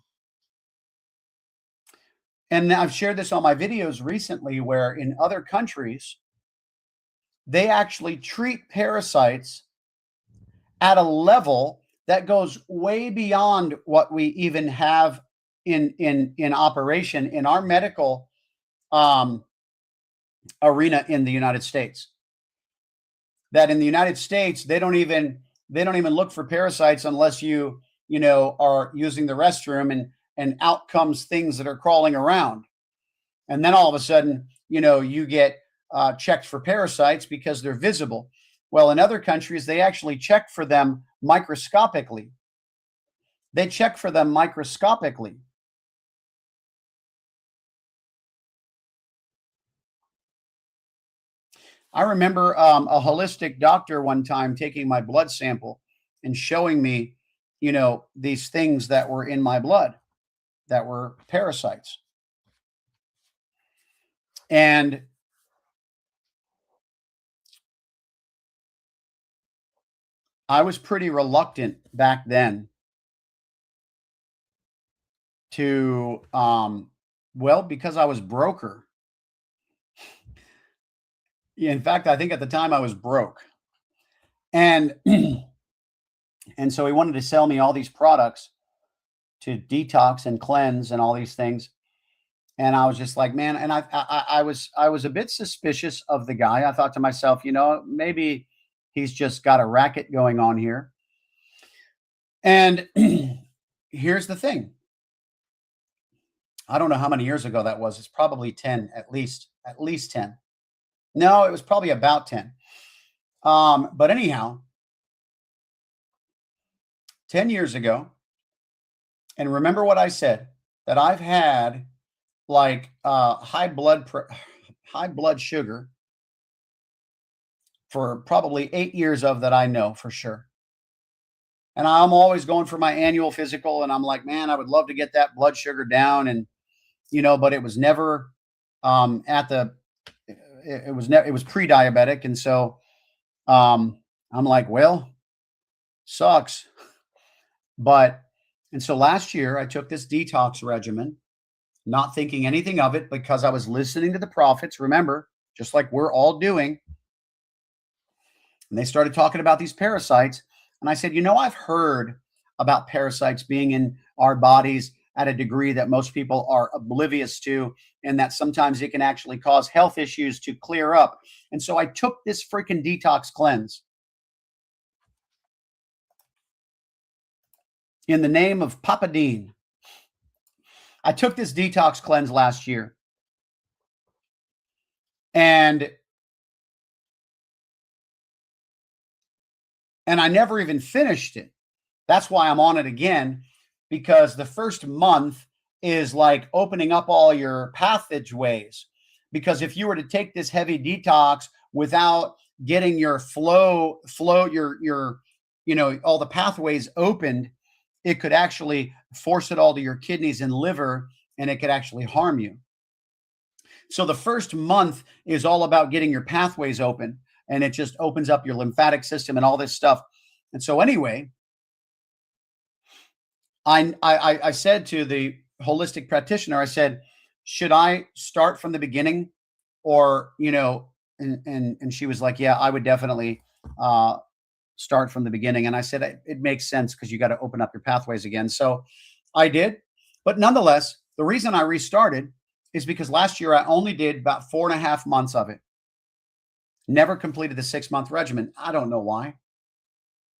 And I've shared this on my videos recently, where in other countries, they actually treat parasites at a level that goes way beyond what we even have in operation in our medical arena in the United States. That in the United States, they don't even look for parasites unless you are using the restroom, and out comes things that are crawling around. And then all of a sudden, you get checked for parasites because they're visible. Well, in other countries, they actually check for them microscopically. I remember a holistic doctor one time taking my blood sample and showing me, these things that were in my blood that were parasites. And I was pretty reluctant back then to, well, because I was broker. In fact, I think at the time I was broke. And and so he wanted to sell me all these products to detox and cleanse and all these things. And I was just like, man, and I was a bit suspicious of the guy. I thought to myself, maybe he's just got a racket going on here. And here's the thing. I don't know how many years ago that was. It's probably 10, at least 10. No, it was probably about 10. But anyhow, 10 years ago, and remember what I said, that I've had like high blood sugar for probably 8 years of that, I know for sure. And I'm always going for my annual physical, and I'm like, man, I would love to get that blood sugar down. And but it was never it was pre-diabetic. And so I'm like, well, sucks. And so last year I took this detox regimen, not thinking anything of it, because I was listening to the prophets, remember, just like we're all doing. And they started talking about these parasites. And I said, I've heard about parasites being in our bodies at a degree that most people are oblivious to, and that sometimes it can actually cause health issues to clear up. And so I took this freaking detox cleanse in the name of Papa Dean. I took this detox cleanse last year. And I never even finished it. That's why I'm on it again, because the first month is like opening up all your passageways. Because if you were to take this heavy detox without getting your flow, your all the pathways opened, it could actually force it all to your kidneys and liver, and it could actually harm you. So the first month is all about getting your pathways open, and it just opens up your lymphatic system and all this stuff. And so anyway, I said to the holistic practitioner, I said, should I start from the beginning? Or, and she was like, yeah, I would definitely start from the beginning. And I said, it makes sense, because you got to open up your pathways again. So I did. But nonetheless, the reason I restarted is because last year I only did about 4.5 months of it. Never completed the 6-month regimen. I don't know why.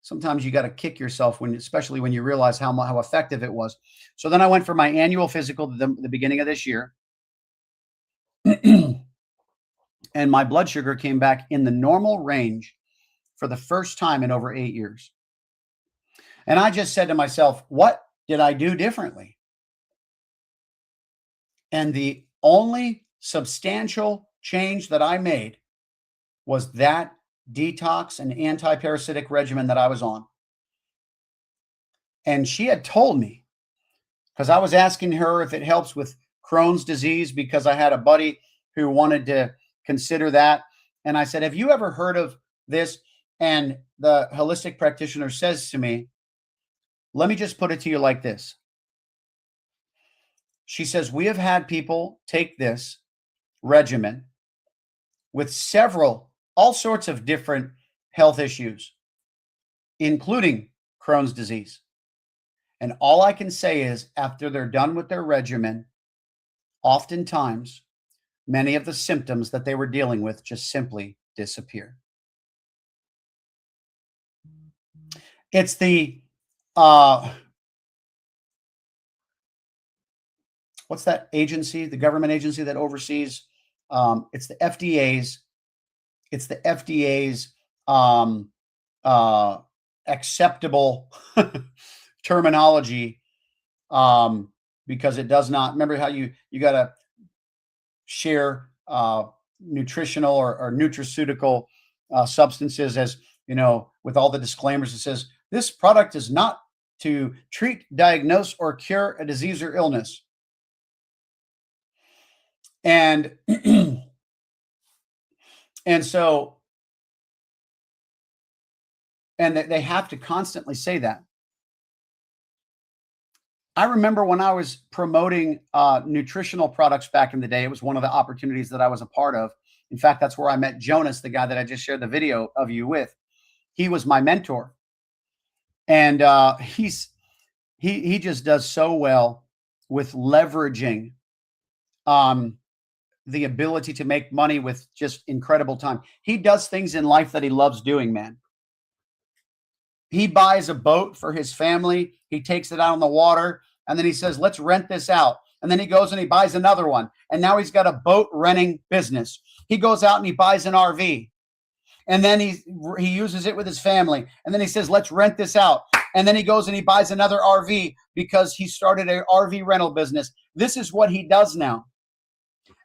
Sometimes you got to kick yourself, especially when you realize how effective it was. So then I went for my annual physical at the beginning of this year. And my blood sugar came back in the normal range for the first time in over 8 years. And I just said to myself, what did I do differently? And the only substantial change that I made was that detox and anti-parasitic regimen that I was on. And she had told me, because I was asking her if it helps with Crohn's disease, because I had a buddy who wanted to consider that. And I said, have you ever heard of this? And the holistic practitioner says to me, let me just put it to you like this. She says, we have had people take this regimen with all sorts of different health issues, including Crohn's disease. And all I can say is, after they're done with their regimen, oftentimes many of the symptoms that they were dealing with just simply disappear. It's the what's that agency, the government agency that oversees? It's the FDA's. It's the FDA's acceptable terminology, because it does not. Remember how you got to share nutritional or nutraceutical substances, as with all the disclaimers. It says this product is not to treat, diagnose, or cure a disease or illness. And and so, and they have to constantly say that. I remember when I was promoting nutritional products back in the day, it was one of the opportunities that I was a part of. In fact, that's where I met Jonas, the guy that I just shared the video of you with. He was my mentor. And he just does so well with leveraging the ability to make money with just incredible time. He does things in life that he loves doing, man. He buys a boat for his family. He takes it out on the water, and then he says, let's rent this out. And then he goes and he buys another one. And now he's got a boat renting business. He goes out and he buys an RV. And then he uses it with his family. And then he says, let's rent this out. And then he goes and he buys another RV because he started an RV rental business. This is what he does now.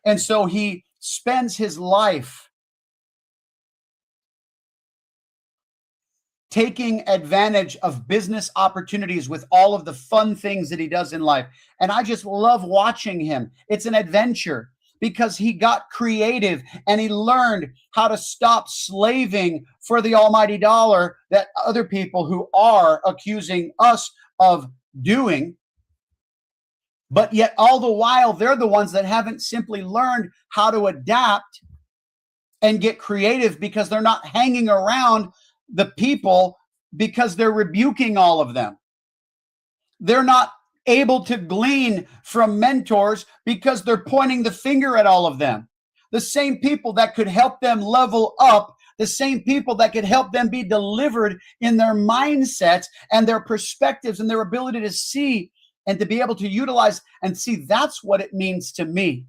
And so he spends his life taking advantage of business opportunities with all of the fun things that he does in life. And I just love watching him. It's an adventure because he got creative and he learned how to stop slaving for the almighty dollar that other people who are accusing us of doing. But yet all the while, they're the ones that haven't simply learned how to adapt and get creative because they're not hanging around the people because they're rebuking all of them. They're not able to glean from mentors because they're pointing the finger at all of them. The same people that could help them level up, the same people that could help them be delivered in their mindsets and their perspectives and their ability to see and to be able to utilize and see. That's what it means to me.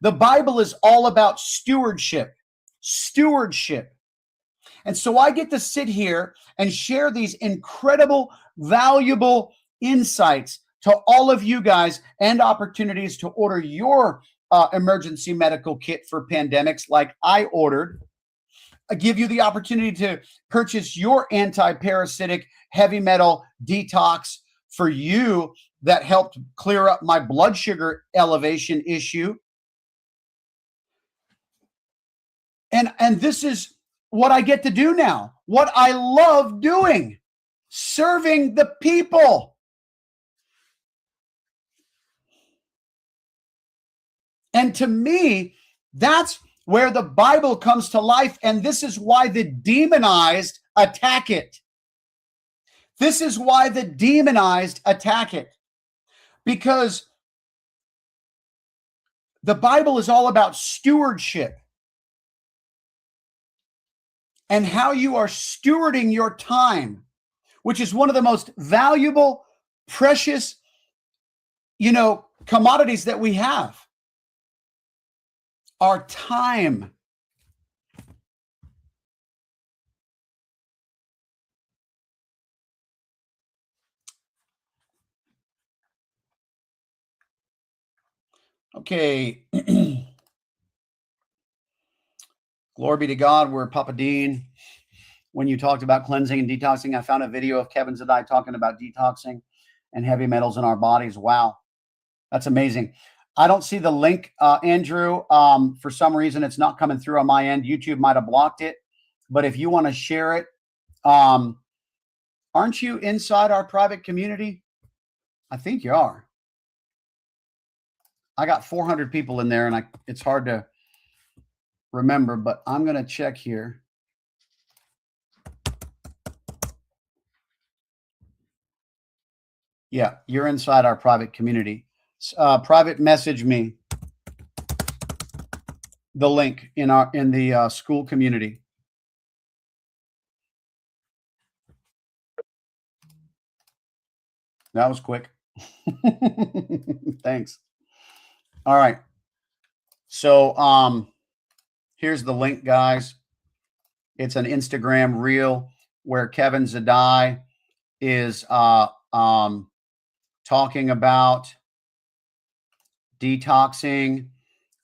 The Bible is all about stewardship. Stewardship. And so I get to sit here and share these incredible, valuable insights to all of you guys and opportunities to order your emergency medical kit for pandemics like I ordered. I give you the opportunity to purchase your anti-parasitic heavy metal detox for you that helped clear up my blood sugar elevation issue. And this is what I get to do now, what I love doing, serving the people. And to me, that's where the Bible comes to life. And this is why the demonized attack it. This is why the demonized attack it. Because the Bible is all about stewardship and how you are stewarding your time, which is one of the most valuable, precious, commodities that we have. Our time. Okay. Glory be to God. We're Papa Dean. When you talked about cleansing and detoxing, I found a video of Kevin's and I talking about detoxing and heavy metals in our bodies. Wow. That's amazing. I don't see the link, Andrew. For some reason, it's not coming through on my end. YouTube might have blocked it. But if you want to share it, aren't you inside our private community? I think you are. I got 400 people in there, and it's hard to remember, but I'm going to check here. Yeah, you're inside our private community. Private message me the link in the school community. That was quick. Thanks. All right. So here's the link, guys. It's an Instagram reel where Kevin Zadai is talking about detoxing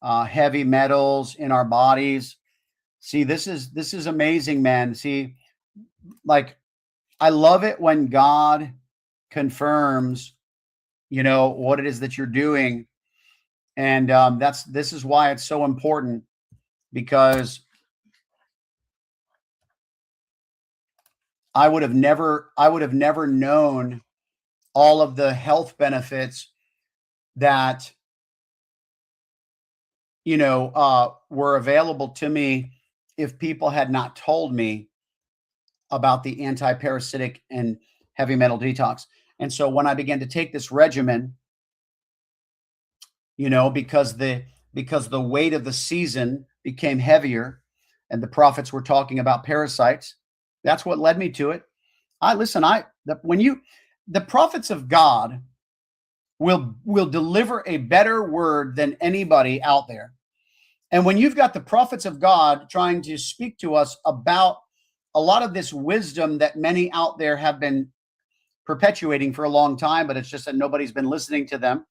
heavy metals in our bodies. See, this is amazing, man. See, like, I love it when God confirms, what it is that you're doing. And this is why it's so important, because I would have never known all of the health benefits that, were available to me if people had not told me about the anti-parasitic and heavy metal detox. And so when I began to take this regimen, because the weight of the season became heavier and the prophets were talking about parasites, that's what led me to it. The prophets of God will deliver a better word than anybody out there. And when you've got the prophets of God trying to speak to us about a lot of this wisdom that many out there have been perpetuating for a long time, but it's just that nobody's been listening to them,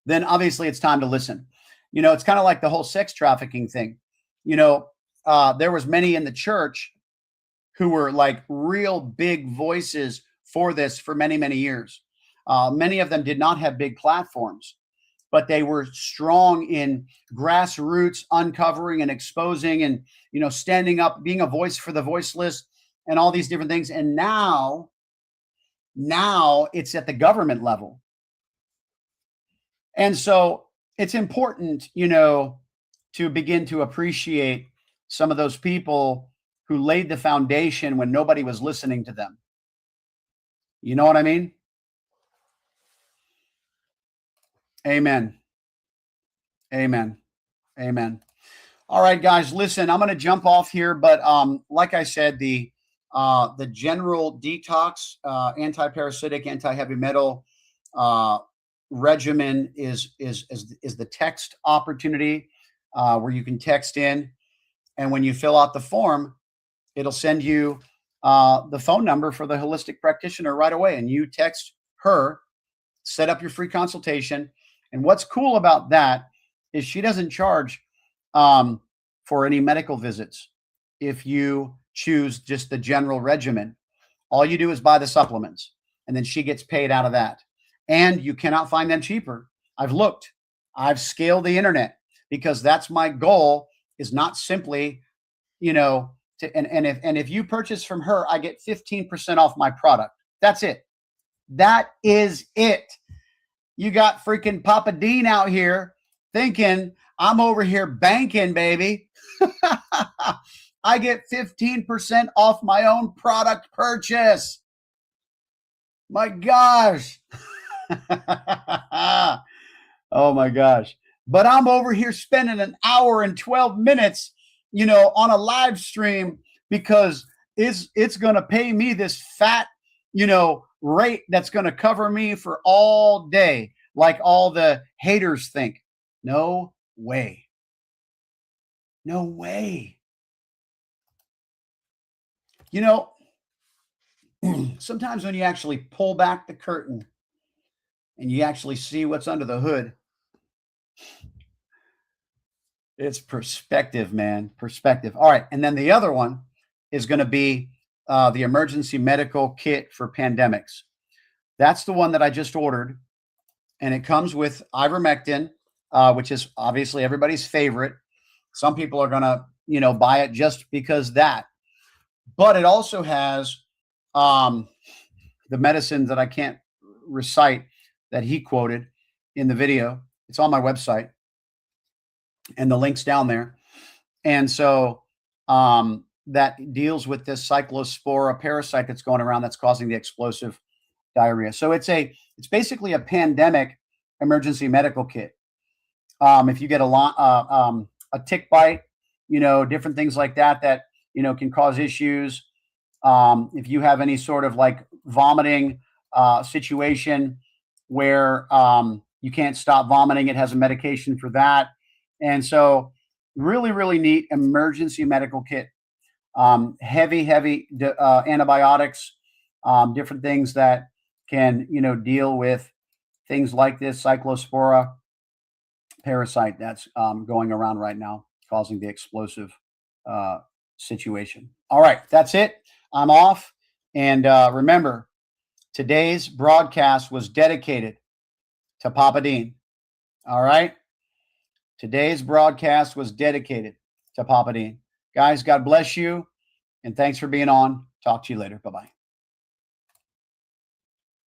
then obviously it's time to listen. It's kind of like the whole sex trafficking thing. There was many in the church who were like real big voices for this for many, many years. Many of them did not have big platforms, but they were strong in grassroots uncovering and exposing and, standing up, being a voice for the voiceless and all these different things. And now it's at the government level. And so it's important, to begin to appreciate some of those people who laid the foundation when nobody was listening to them. You know what I mean? Amen. Amen. Amen. All right, guys, listen, I'm going to jump off here, but like I said, the general detox, anti-parasitic, anti-heavy metal regimen is the text opportunity where you can text in, and when you fill out the form, it'll send you the phone number for the holistic practitioner right away, and you text her, set up your free consultation. And what's cool about that is she doesn't charge for any medical visits if you choose just the general regimen. All you do is buy the supplements, and then she gets paid out of that. And you cannot find them cheaper. I've looked. I've scaled the internet, because that's my goal, is not simply, and if you purchase from her, I get 15% off my product. That's it. That is it. You got freaking Papa Dean out here thinking I'm over here banking, baby. I get 15% off my own product purchase. My gosh. Oh my gosh. But I'm over here spending an hour and 12 minutes, on a live stream, because it's going to pay me this fat, rate that's going to cover me for all day, like all the haters think. No way. No way. Sometimes when you actually pull back the curtain and you actually see what's under the hood, it's perspective, man. Perspective. All right. And then the other one is going to be the emergency medical kit for pandemics. That's the one that I just ordered. And it comes with ivermectin, which is obviously everybody's favorite. Some people are going to, buy it just because that. But it also has the medicine that I can't recite that he quoted in the video. It's on my website, and the link's down there. And so that deals with this cyclospora parasite that's going around that's causing the explosive diarrhea. So it's basically a pandemic emergency medical kit. If you get a tick bite, different things like that can cause issues. If you have any sort of like vomiting situation where you can't stop vomiting, it has a medication for that. And so really, really neat emergency medical kit. Heavy antibiotics, different things that can, deal with things like this cyclospora parasite that's going around right now, causing the explosive situation. All right, that's it. I'm off. And remember, today's broadcast was dedicated to Papa Dean. All right. Today's broadcast was dedicated to Papa Dean. Guys, God bless you. And thanks for being on. Talk to you later. Bye-bye.